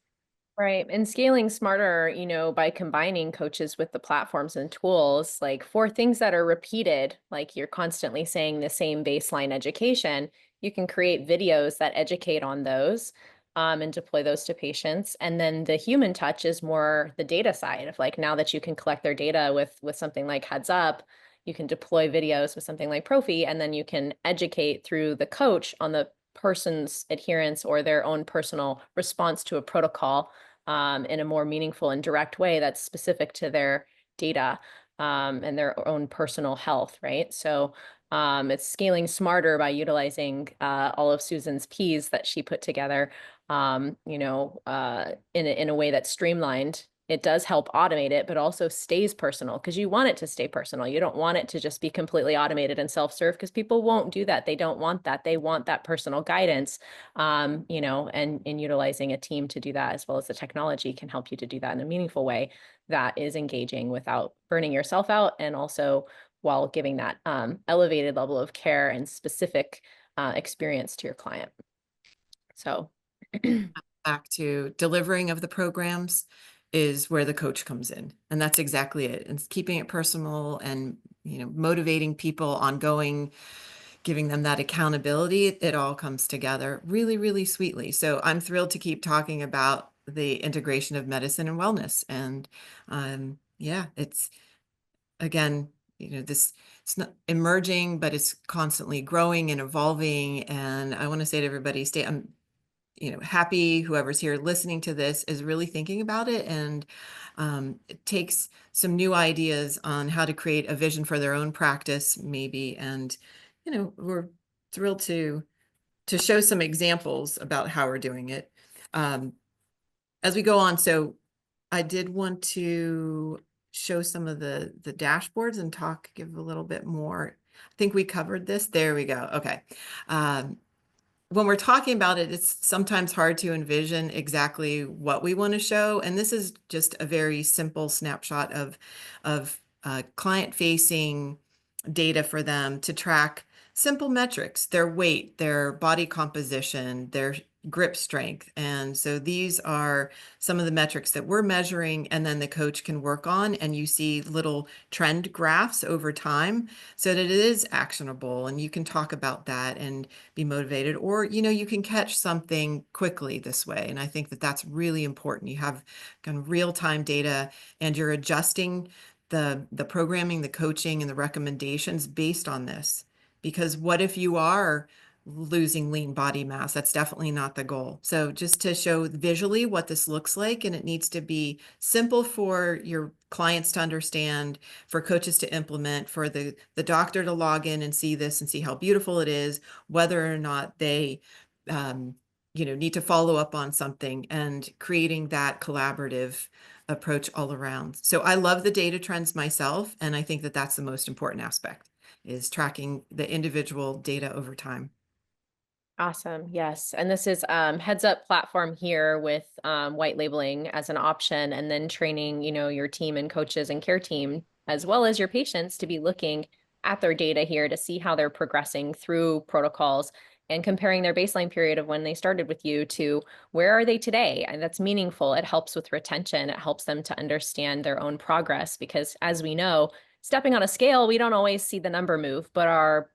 Right. And scaling smarter, by combining coaches with the platforms and tools, like for things that are repeated, like you're constantly saying the same baseline education, you can create videos that educate on those and deploy those to patients. And then the human touch is more the data side of, like, now that you can collect their data with something like Heads Up, you can deploy videos with something like Profy, and then you can educate through the coach on the person's adherence or their own personal response to a protocol in a more meaningful and direct way that's specific to their data and their own personal health, right? So it's scaling smarter by utilizing all of Susan's P's that she put together, in a way that's streamlined. It does help automate it, but also stays personal, because you want it to stay personal. You don't want it to just be completely automated and self-serve, because people won't do that. They don't want that. They want that personal guidance, and utilizing a team to do that, as well as the technology, can help you to do that in a meaningful way that is engaging without burning yourself out, and also while giving that elevated level of care and specific experience to your client. So Back to delivering of the programs is where the coach comes in. And that's exactly it. And keeping it personal and, motivating people ongoing, giving them that accountability, it all comes together really, really sweetly. So I'm thrilled to keep talking about the integration of medicine and wellness. And it's, again, it's not emerging, but it's constantly growing and evolving. And I want to say to everybody, I'm happy whoever's here listening to this is really thinking about it, and it takes some new ideas on how to create a vision for their own practice, maybe. And, we're thrilled to show some examples about how we're doing it as we go on. So I did want to show some of the dashboards and give a little bit more. I think we covered this. There we go. Okay. When we're talking about it, it's sometimes hard to envision exactly what we want to show. And this is just a very simple snapshot of client-facing data for them to track simple metrics: their weight, their body composition, their grip strength. And so these are some of the metrics that we're measuring, and then the coach can work on, and you see little trend graphs over time so that it is actionable, and you can talk about that and be motivated, or you can catch something quickly this way. And I think that that's really important. You have kind of real-time data, and you're adjusting the programming, the coaching, and the recommendations based on this. Because what if you are losing lean body mass? That's definitely not the goal. So just to show visually what this looks like, and it needs to be simple for your clients to understand, for coaches to implement, for the doctor to log in and see this and see how beautiful it is, whether or not they need to follow up on something, and creating that collaborative approach all around. So I love the data trends myself, and I think that that's the most important aspect, is tracking the individual data over time. awesome. Yes. And this is Heads Up platform here with white labeling as an option, and then training, your team and coaches and care team, as well as your patients, to be looking at their data here to see how they're progressing through protocols and comparing their baseline period of when they started with you to where are they today. And that's meaningful. It helps with retention. It helps them to understand their own progress because, as we know, stepping on a scale, we don't always see the number move, but our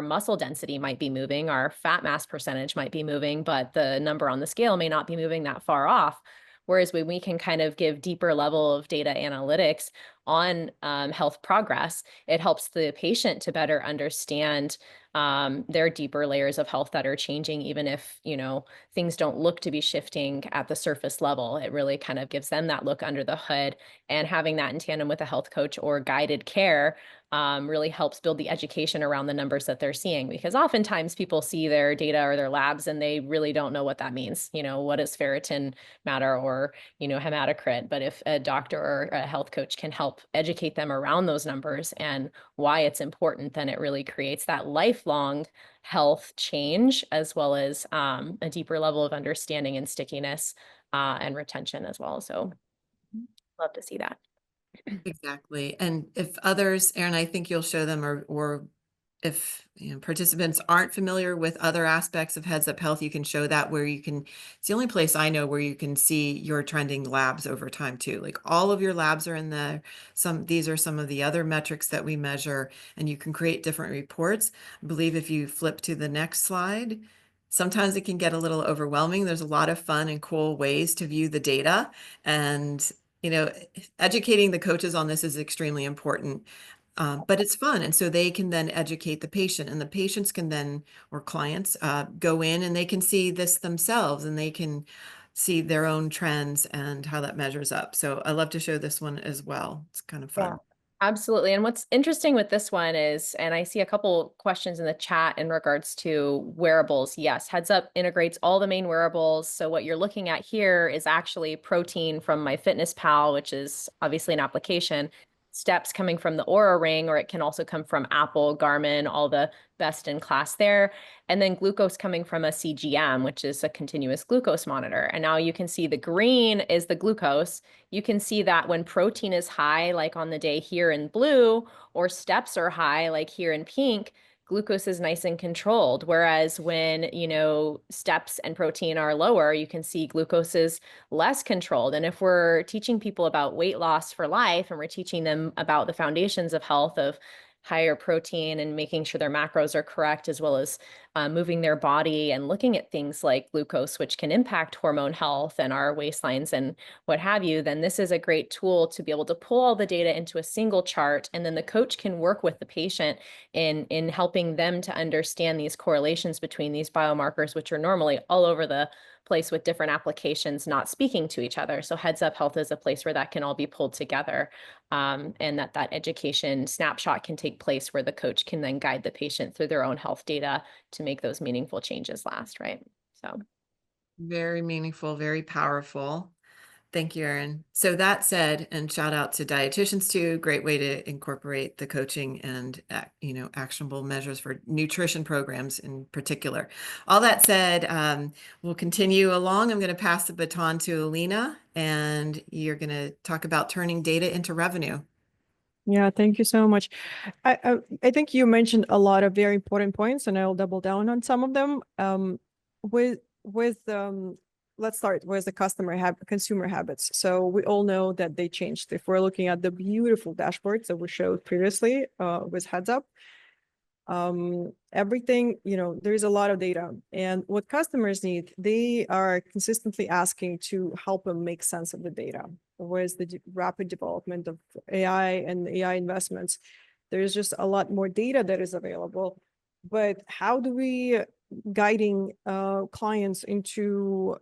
muscle density might be moving, our fat mass percentage might be moving, but the number on the scale may not be moving that far off. Whereas when we can kind of give deeper level of data analytics on health progress, it helps the patient to better understand their deeper layers of health that are changing, even if, things don't look to be shifting at the surface level. It really kind of gives them that look under the hood, and having that in tandem with a health coach or guided care really helps build the education around the numbers that they're seeing, because oftentimes people see their data or their labs and they really don't know what that means. What does ferritin matter, or, hematocrit? But if a doctor or a health coach can help educate them around those numbers and why it's important, then it really creates that lifelong health change, as well as a deeper level of understanding and stickiness and retention as well. So love to see that. Exactly. And if others, Aaron, I think you'll show them, or if participants aren't familiar with other aspects of Heads Up Health, you can show that, where you can, it's the only place I know where you can see your trending labs over time too. Like all of your labs are in there. These are some of the other metrics that we measure, and you can create different reports. I believe if you flip to the next slide, sometimes it can get a little overwhelming. There's a lot of fun and cool ways to view the data, and educating the coaches on this is extremely important, but it's fun. And so they can then educate the patient, and the patients can then, or clients, go in and they can see this themselves, and they can see their own trends and how that measures up. So I love to show this one as well. It's kind of Yeah, fun. absolutely. And what's interesting with this one is, and I see a couple questions in the chat in regards to wearables. Yes, Heads Up integrates all the main wearables. So what you're looking at here is actually protein from MyFitnessPal, which is obviously an application, steps coming from the Aura Ring, or it can also come from Apple, Garmin, all the best in class there. And then glucose coming from a CGM, which is a continuous glucose monitor. And now you can see the green is the glucose. You can see that when protein is high, like on the day here in blue, or steps are high, like here in pink, glucose is nice and controlled. Whereas when, steps and protein are lower, you can see glucose is less controlled. And if we're teaching people about weight loss for life, and we're teaching them about the foundations of health, of higher protein and making sure their macros are correct, as well as moving their body and looking at things like glucose, which can impact hormone health and our waistlines and what have you, then this is a great tool to be able to pull all the data into a single chart. And then the coach can work with the patient in helping them to understand these correlations between these biomarkers, which are normally all over the place with different applications not speaking to each other. So Heads Up Health is a place where that can all be pulled together, and that education snapshot can take place, where the coach can then guide the patient through their own health data to make those meaningful changes last, right? So Very meaningful, very powerful. Thank you, Erin. So that said, and shout out to dietitians too, great way to incorporate the coaching and, actionable measures for nutrition programs in particular. All that said, we'll continue along. I'm going to pass the baton to Alina, and you're going to talk about turning data into revenue. Yeah, thank you so much. I think you mentioned a lot of very important points, and I'll double down on some of them. With let's start with the consumer habits. So we all know that they changed. If we're looking at the beautiful dashboards that we showed previously with Heads Up, everything, there's a lot of data, and what customers need, they are consistently asking to help them make sense of the data. With the rapid development of AI and AI investments, there's just a lot more data that is available. But how do we guiding clients into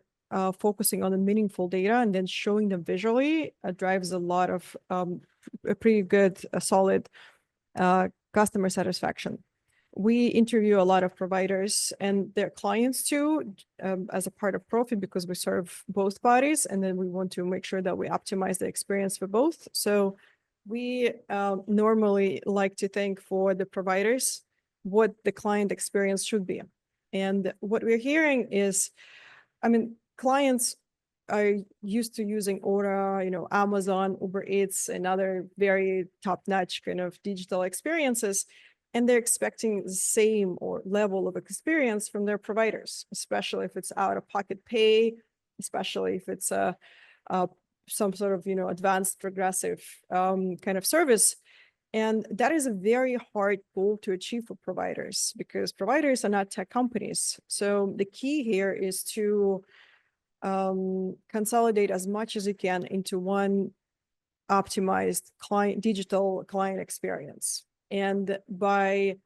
focusing on the meaningful data and then showing them visually drives a lot of a pretty good, solid customer satisfaction. We interview a lot of providers and their clients too, as a part of Profy, because we serve both parties, and then we want to make sure that we optimize the experience for both. So we normally like to think for the providers what the client experience should be. And what we're hearing is, clients are used to using Aura, Amazon, Uber Eats, and other very top-notch kind of digital experiences. and they're expecting the same or level of experience from their providers, especially if it's out-of-pocket pay, especially if it's some sort of, advanced progressive kind of service. And that is a very hard goal to achieve for providers because providers are not tech companies. So the key here is to consolidate as much as you can into one optimized digital client experience. And by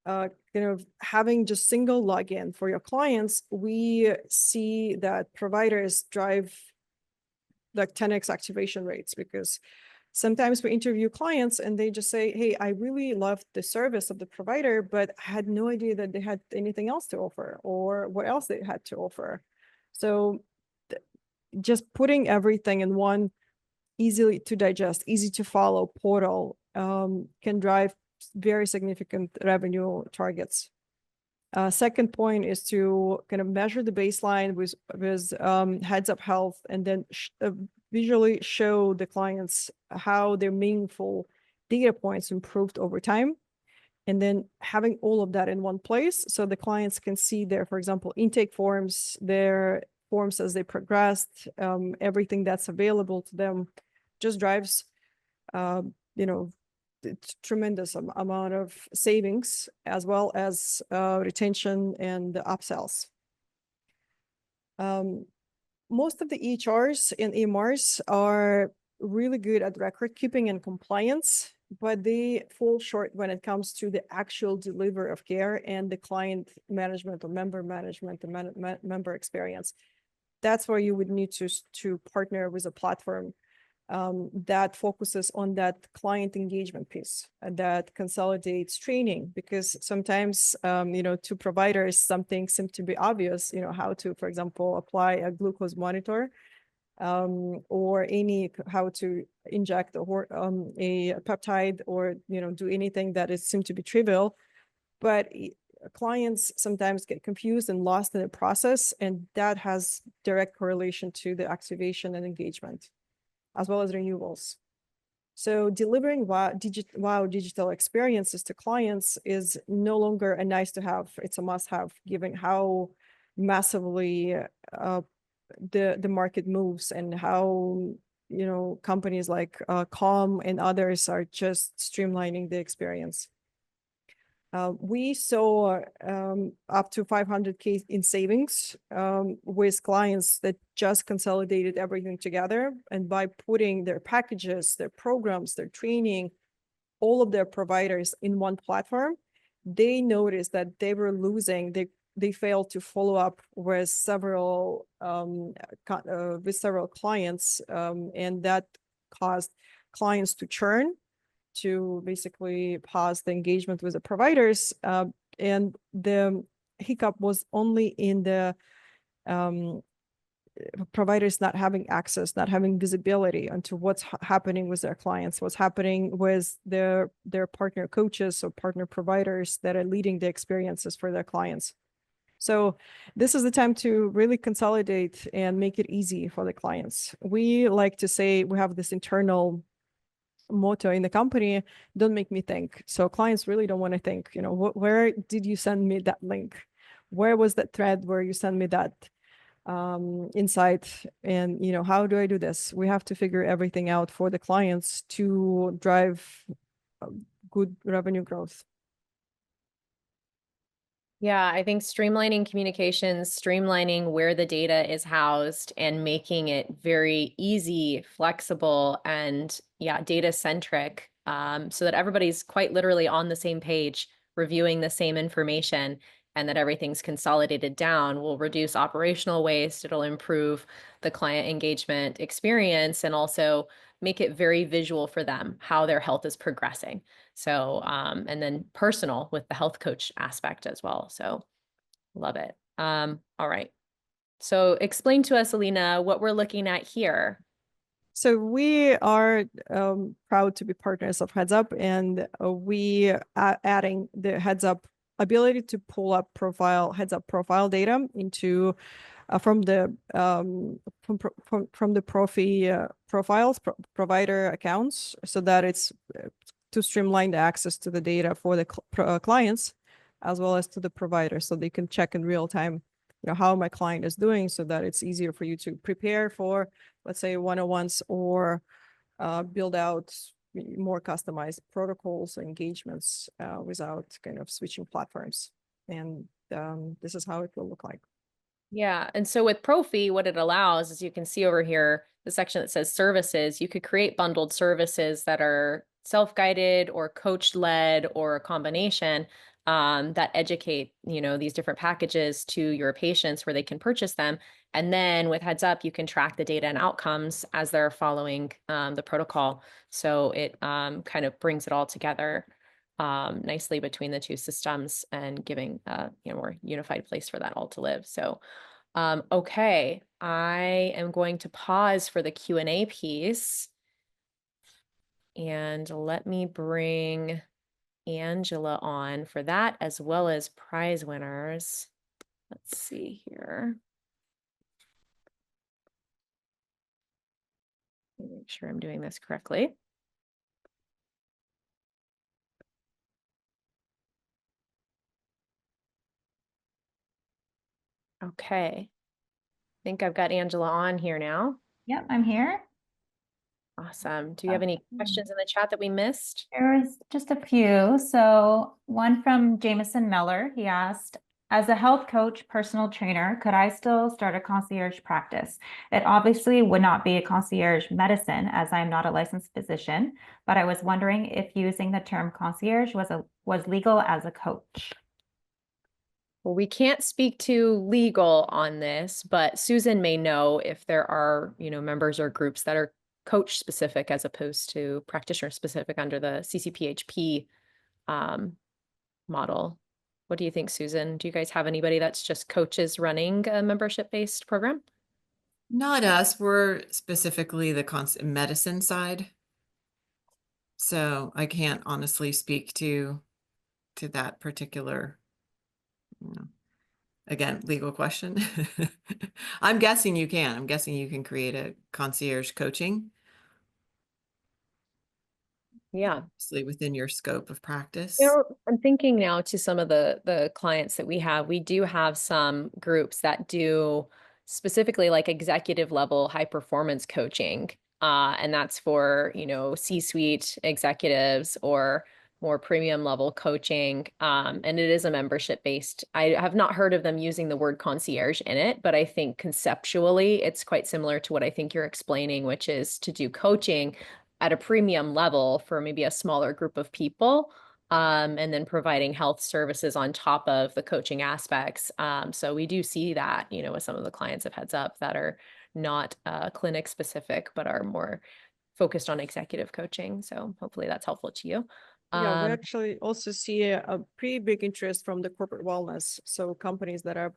kind of having just single login for your clients, we see that providers drive like 10x activation rates, because sometimes we interview clients and they just say, hey, I really loved the service of the provider, but I had no idea that they had anything else to offer or what else they had to offer. So just putting everything in one easily to digest, easy to follow portal can drive very significant revenue targets. Second point is to kind of measure the baseline with heads up health, and then visually show the clients how their meaningful data points improved over time. And then having all of that in one place so the clients can see their, for example, intake forms, their forms as they progressed, everything that's available to them just drives, tremendous amount of savings, as well as retention and upsells. Most of the EHRs and EMRs are really good at record keeping and compliance, but they fall short when it comes to the actual delivery of care and the client management or member management, the member experience. That's where you would need to partner with a platform that focuses on that client engagement piece, that consolidates training, because sometimes, to providers, some things seem to be obvious, how to, for example, apply a glucose monitor, or how to inject a peptide, or, do anything that is seemed to be trivial. But clients sometimes get confused and lost in the process, and that has direct correlation to the activation and engagement, as well as renewals. So delivering wow digital experiences to clients is no longer a nice to have, it's a must have, given how massively the market moves, and how, companies like Calm and others are just streamlining the experience. We saw up to 500K in savings with clients that just consolidated everything together. And by putting their packages, their programs, their training, all of their providers in one platform, they noticed that they were losing, they failed to follow up with several clients, and that caused clients to churn, to basically pause the engagement with the providers. And the hiccup was only in the providers not having access, not having visibility into what's happening with their clients, what's happening with their partner coaches or partner providers that are leading the experiences for their clients. So this is the time to really consolidate and make it easy for the clients. We like to say, we have this internal motto in the company, don't make me think. So clients really don't want to think, where did you send me that link? Where was that thread where you sent me that insight? And, how do I do this? We have to figure everything out for the clients to drive good revenue growth. Yeah, I think streamlining communications, streamlining where the data is housed, and making it very easy, flexible, and data centric, so that everybody's quite literally on the same page, reviewing the same information, and that everything's consolidated down will reduce operational waste. It'll improve the client engagement experience, and also make it very visual for them how their health is progressing. So, and then personal with the health coach aspect as well. So love it. All right. So explain to us, Alina, what we're looking at here. So we are proud to be partners of Heads Up, and we are adding the Heads Up ability to pull up Heads Up profile data into from the Profy profiles, provider accounts, so that it's to streamline the access to the data for the clients, as well as to the provider, so they can check in real time, how my client is doing, so that it's easier for you to prepare for, let's say, one-on-ones, or build out more customized protocols or engagements without kind of switching platforms. And this is how it will look like. Yeah. And so with Profy, what it allows is, you can see over here, the section that says services, you could create bundled services that are self-guided or coach-led or a combination, that educate, these different packages to your patients where they can purchase them. And then with Heads Up, you can track the data and outcomes as they're following the protocol. So it kind of brings it all together nicely between the two systems, and giving more unified place for that all to live. So okay, I am going to pause for the Q&A piece, and let me bring Angela on for that, as well as prize winners. Let's see here. Make sure I'm doing this correctly. Okay. I think I've got Angela on here now. Yep, I'm here. Awesome. Do you have any questions in the chat that we missed? There was just a few. So one from Jameson Miller, he asked, as a health coach, personal trainer, could I still start a concierge practice? It obviously would not be a concierge medicine, as I'm not a licensed physician, but I was wondering if using the term concierge was legal as a coach. Well, we can't speak to legal on this, but Susan may know if there are, members or groups that are coach specific as opposed to practitioner specific under the CCPHP model. What do you think, Susan? Do you guys have anybody that's just coaches running a membership-based program? Not us. We're specifically the medicine side. So I can't honestly speak to that particular, again, legal question. I'm guessing you can. I'm guessing you can create a concierge coaching. Yeah. Obviously within your scope of practice. I'm thinking now to some of the clients that we have. We do have some groups that do specifically like executive level high performance coaching. And that's for, C-suite executives or more premium level coaching. And it is a membership based. I have not heard of them using the word concierge in it, but I think conceptually it's quite similar to what I think you're explaining, which is to do coaching at a premium level for maybe a smaller group of people, and then providing health services on top of the coaching aspects. So we do see that, with some of the clients of Heads Up that are not clinic specific, but are more focused on executive coaching. So hopefully that's helpful to you. Yeah, we actually also see a pretty big interest from the corporate wellness. So companies that are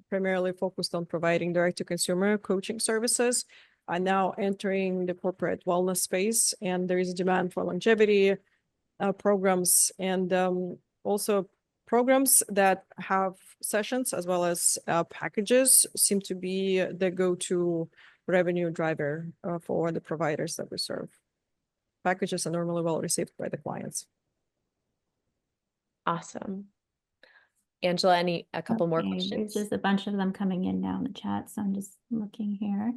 primarily focused on providing direct-to-consumer coaching services are now entering the corporate wellness space, and there is a demand for longevity programs, and also programs that have sessions as well as packages seem to be the go-to revenue driver for the providers that we serve. Packages are normally well received by the clients. Awesome. Angela, a couple more There's questions? just a bunch of them coming in now in the chat, so I'm just looking here.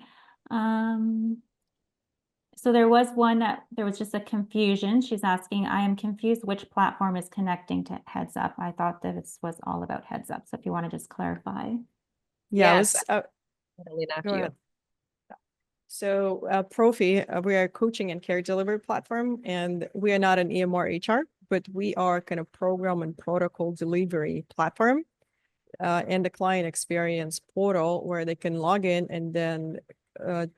So there was one that there was just a confusion. She's asking, I am confused which platform is connecting to Heads Up. I thought that this was all about Heads Up. So if you want to just clarify. Yeah, Yes. go ahead. So Profy, we are a coaching and care delivery platform, and we are not an EMR HR, but we are kind of program and protocol delivery platform, and the client experience portal where they can log in and then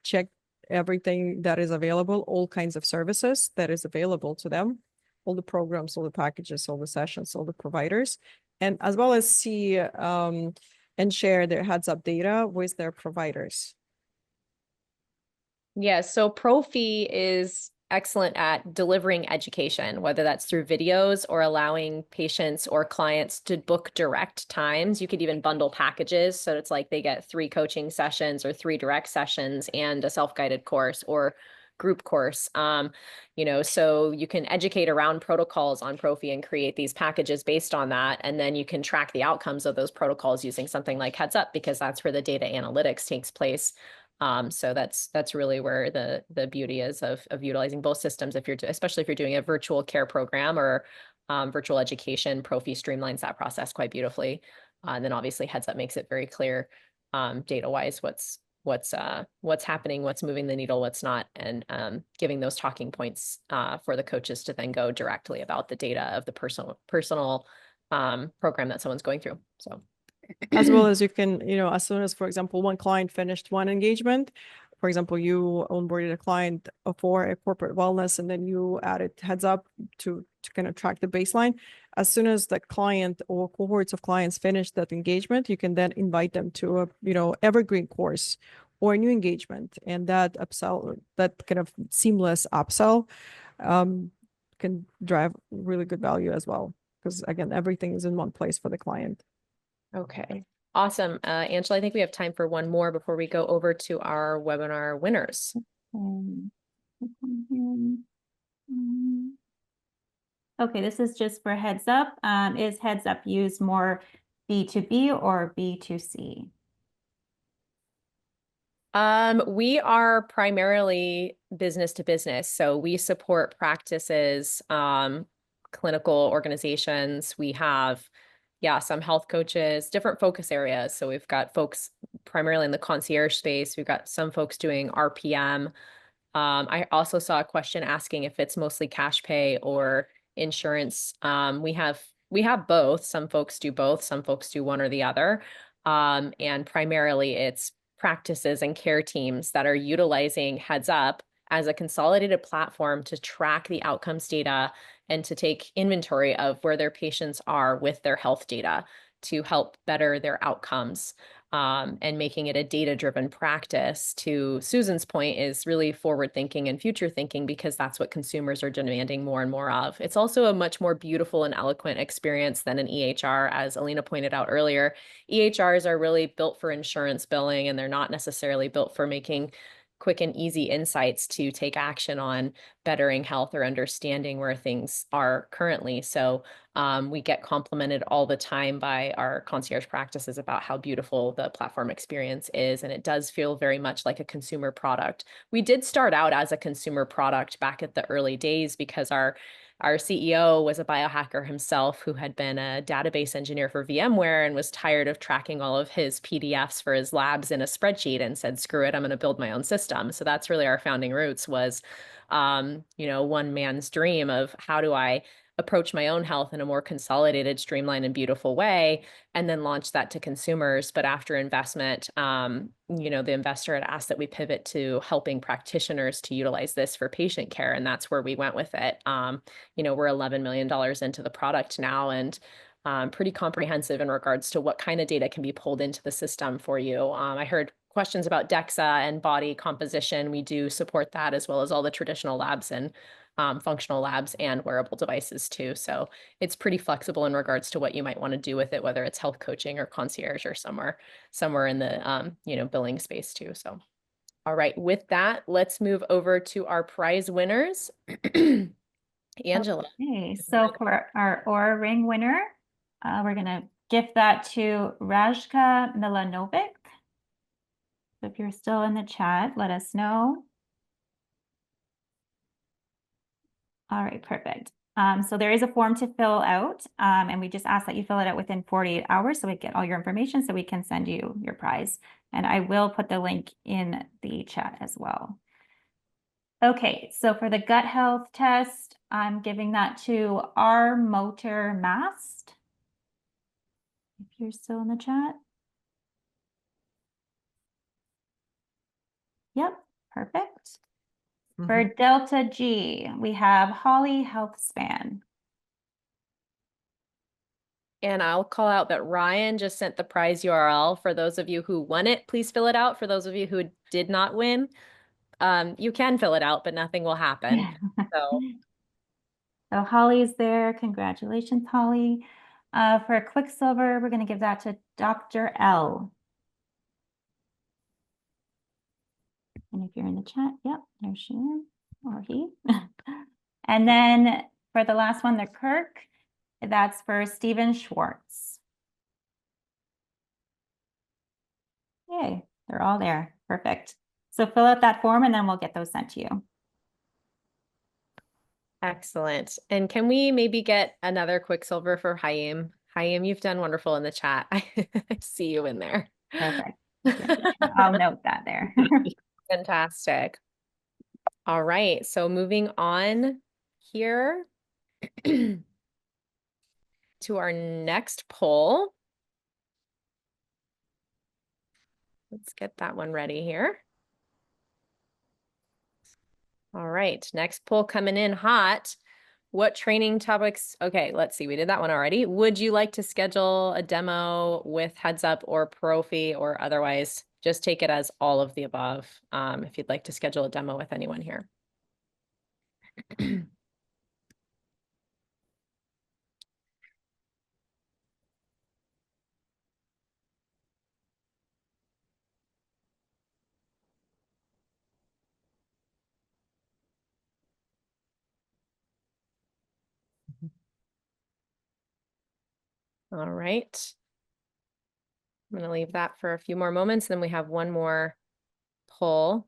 check everything that is available, all kinds of services that is available to them, all the programs, all the packages, all the sessions, all the providers, and as well as see and share their Heads Up data with their providers. Yeah, so Profy is excellent at delivering education, whether that's through videos or allowing patients or clients to book direct times. You could even bundle packages. So it's like they get 3 coaching sessions or 3 direct sessions and a self-guided course, or group course. So you can educate around protocols on Profy and create these packages based on that. And then you can track the outcomes of those protocols using something like Heads Up, because that's where the data analytics takes place. So that's really where the beauty is of utilizing both systems. Especially if you're doing a virtual care program or virtual education, Profy streamlines that process quite beautifully. And then obviously Heads Up makes it very clear, data-wise, what's happening, what's moving the needle, what's not, and giving those talking points for the coaches to then go directly about the data of the personal program that someone's going through. So as well as you can, as soon as, for example, one client finished one engagement, for example, you onboarded a client for a corporate wellness, and then you added Heads Up to kind of track the baseline. As soon as the client or cohorts of clients finish that engagement, you can then invite them to a, evergreen course or a new engagement. And that upsell, that kind of seamless upsell can drive really good value as well. Because again, everything is in one place for the client. okay, awesome. Angela, I think we have time for one more before we go over to our webinar winners. Okay, this is just for Heads Up. Is Heads Up used more B2B or B2C? We are primarily business to business. So we support practices, clinical organizations. We have, some health coaches, different focus areas. So we've got folks primarily in the concierge space. We've got some folks doing RPM. I also saw a question asking if it's mostly cash pay or insurance. We have both. Some folks do both. Some folks do one or the other. And primarily it's practices and care teams that are utilizing Heads Up as a consolidated platform to track the outcomes data and to take inventory of where their patients are with their health data to help better their outcomes. And making it a data-driven practice, to Susan's point, is really forward thinking and future thinking, because that's what consumers are demanding more and more of. It's also a much more beautiful and eloquent experience than an EHR, as Alina pointed out earlier. EHRs are really built for insurance billing, and they're not necessarily built for making quick and easy insights to take action on bettering health or understanding where things are currently. So we get complimented all the time by our concierge practices about how beautiful the platform experience is. And it does feel very much like a consumer product. We did start out as a consumer product back at the early days, because our CEO was a biohacker himself who had been a database engineer for VMware and was tired of tracking all of his PDFs for his labs in a spreadsheet and said, screw it, I'm going to build my own system. So that's really our founding roots, was, one man's dream of how do I approach my own health in a more consolidated, streamlined, and beautiful way, and then launch that to consumers. But after investment, the investor had asked that we pivot to helping practitioners to utilize this for patient care. And that's where we went with it. We're $11 million into the product now, and pretty comprehensive in regards to what kind of data can be pulled into the system for you. I heard questions about DEXA and body composition. We do support that, as well as all the traditional labs and functional labs and wearable devices too. So it's pretty flexible in regards to what you might want to do with it, whether it's health coaching or concierge or somewhere in the billing space too. So, all right, with that, let's move over to our prize winners. Angela. Okay, so for our Aura Ring winner, we're going to gift that to Rajka Milanovic. So if you're still in the chat, let us know. All right, perfect. So there is a form to fill out, and we just ask that you fill it out within 48 hours so we get all your information so we can send you your prize. And I will put the link in the chat as well. Okay, so for the gut health test, I'm giving that to R Motor Mast. If you're still in the chat. Yep, perfect. For Delta G, we have Holly Health Span. And I'll call out that Ryan just sent the prize URL. For those of you who won it, please fill it out. For those of you who did not win, you can fill it out, but nothing will happen. So Holly's there. Congratulations, Holly. For Quicksilver, we're going to give that to Dr. L. And if you're in the chat, yep, there she is, or he. And then for the last one, the Kirk, that's for Stephen Schwartz. Yay, they're all there. Perfect. So fill out that form and then we'll get those sent to you. Excellent. And can we maybe get another quicksilver for Haim? Haim, you've done wonderful in the chat. I see you in there. Perfect. Yeah, I'll note that there. Fantastic. All right. So moving on here to our next poll. Let's get that one ready here. All right, next poll coming in hot. What training topics? Okay, let's see. We did that one already. Would you like to schedule a demo with Heads Up or Profy, or otherwise just take it as all of the above if you'd like to schedule a demo with anyone here? All right. I'm going to leave that for a few more moments. Then we have one more poll.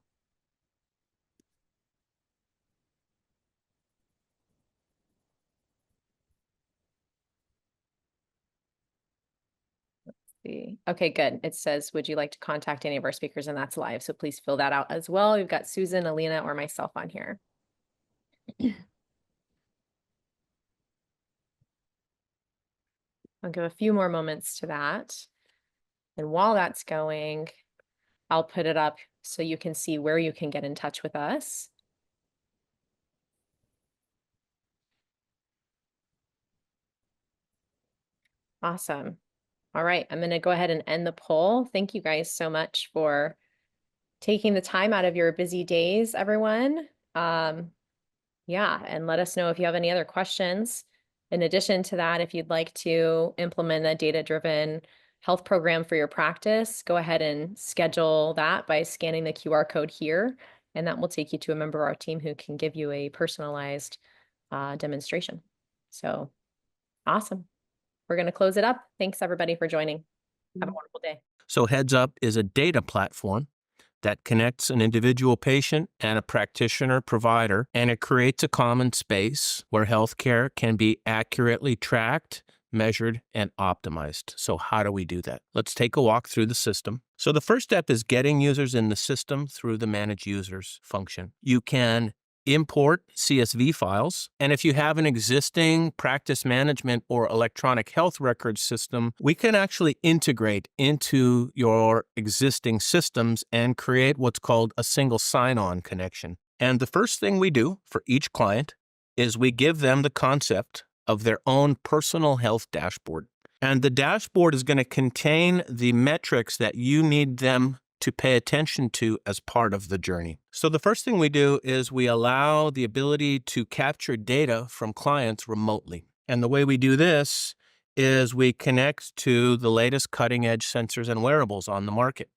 Let's see. Okay, good. It says, would you like to contact any of our speakers? And that's live. So please fill that out as well. We've got Susan, Alina, or myself on here. I'll give a few more moments to that. And while that's going, I'll put it up so you can see where you can get in touch with us. Awesome. All right, I'm going to go ahead and end the poll. Thank you guys so much for taking the time out of your busy days, everyone. Yeah, and let us know if you have any other questions. In addition to that, if you'd like to implement a data-driven health program for your practice, go ahead and schedule that by scanning the QR code here, and that will take you to a member of our team who can give you a personalized demonstration. So awesome. We're going to close it up. Thanks everybody for joining. Have a wonderful day. So Heads Up is a data platform that connects an individual patient and a practitioner provider, and it creates a common space where healthcare can be accurately tracked, measured, and optimized. So how do we do that? Let's take a walk through the system. So the first step is getting users in the system through the Manage Users function. You can import CSV files, and if you have an existing practice management or electronic health record system, we can actually integrate into your existing systems and create what's called a single sign-on connection. And the first thing we do for each client is we give them the concept of their own personal health dashboard. And the dashboard is going to contain the metrics that you need them to pay attention to as part of the journey. So the first thing we do is we allow the ability to capture data from clients remotely. And the way we do this is we connect to the latest cutting-edge sensors and wearables on the market.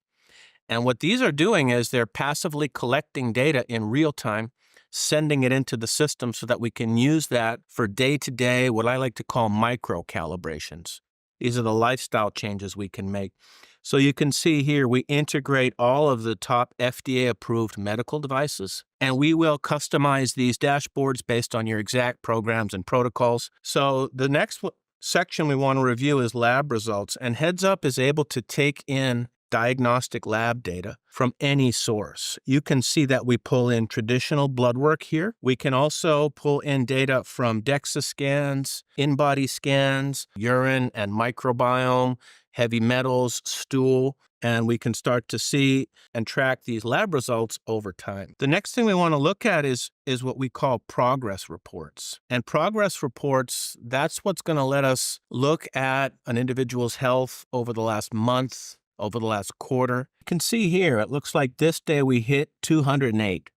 And what these are doing is they're passively collecting data in real time, sending it into the system so that we can use that for day-to-day, what I like to call micro calibrations. These are the lifestyle changes we can make. So you can see here, we integrate all of the top FDA-approved medical devices, and we will customize these dashboards based on your exact programs and protocols. So the next section we want to review is lab results, and Heads Up is able to take in diagnostic lab data from any source. You can see that we pull in traditional blood work here. We can also pull in data from DEXA scans, in-body scans, urine and microbiome, heavy metals, stool, and we can start to see and track these lab results over time. The next thing we want to look at is what we call progress reports. And progress reports, that's what's going to let us look at an individual's health over the last month, over the last quarter. You can see here, it looks like this day we hit 208.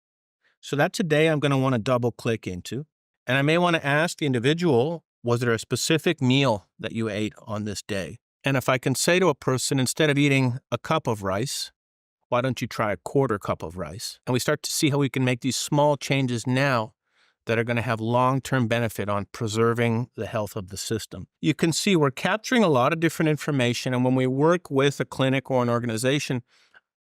So that's a day I'm going to want to double click into. And I may want to ask the individual, was there a specific meal that you ate on this day? And if I can say to a person, instead of eating a cup of rice Why don't you try a quarter cup of rice? And we start to see how we can make these small changes now that are going to have long-term benefit on preserving the health of the system. You can see we're capturing a lot of different information, and when we work with a clinic or an organization,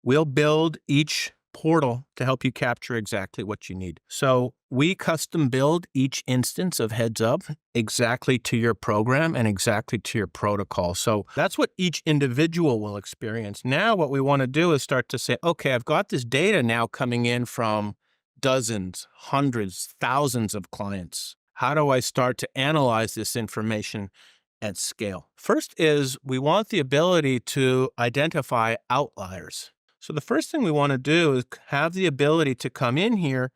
we'll build each portal to help you capture exactly what you need. So we custom build each instance of Heads Up exactly to your program and exactly to your protocol. So that's what each individual will experience. Now what we want to do is start to say, okay, I've got this data now coming in from dozens, hundreds, thousands of clients. How do I start to analyze this information at scale? First is we want the ability to identify outliers. So the first thing we want to do is have the ability to come in here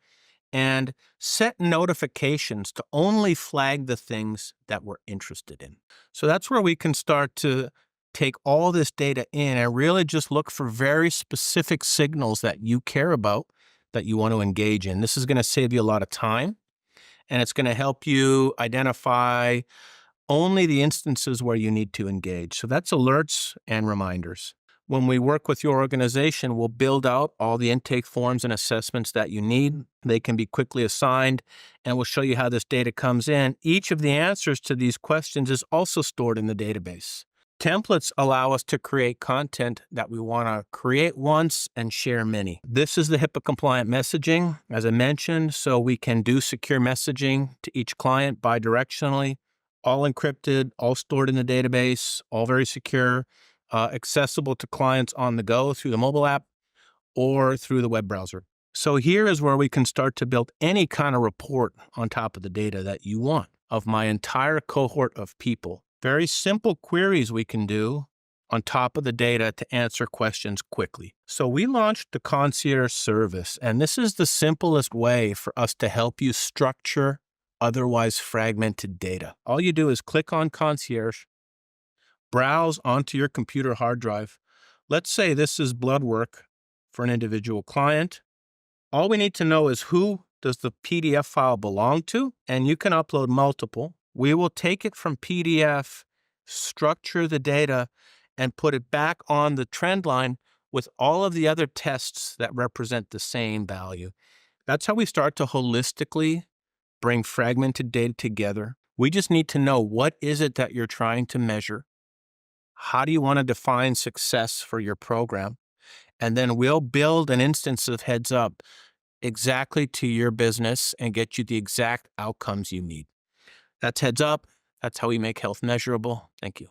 and set notifications to only flag the things that we're interested in. So that's where we can start to take all this data in and really just look for very specific signals that you care about, that you want to engage in. This is going to save you a lot of time, and it's going to help you identify only the instances where you need to engage. So that's alerts and reminders. When we work with your organization, we'll build out all the intake forms and assessments that you need. They can be quickly assigned, and we'll show you how this data comes in. Each of the answers to these questions is also stored in the database. Templates allow us to create content that we want to create once and share many. This is the HIPAA-compliant messaging, as I mentioned, so we can do secure messaging to each client bidirectionally, all encrypted, all stored in the database, all very secure. Accessible to clients on the go through the mobile app or through the web browser. So here is where we can start to build any kind of report on top of the data that you want of my entire cohort of people. Very simple queries we can do on top of the data to answer questions quickly. So we launched the Concierge service, and this is the simplest way for us to help you structure otherwise fragmented data. All you do is click on Concierge, browse onto your computer hard drive. Let's say this is blood work for an individual client. All we need to know is who does the PDF file belong to, and you can upload multiple. We will take it from PDF, structure the data, and put it back on the trend line with all of the other tests that represent the same value. That's how we start to holistically bring fragmented data together. We just need to know, what is it that you're trying to measure? How do you want to define success for your program? And then we'll build an instance of Heads Up exactly to your business and get you the exact outcomes you need. That's Heads Up. That's how we make health measurable. Thank you.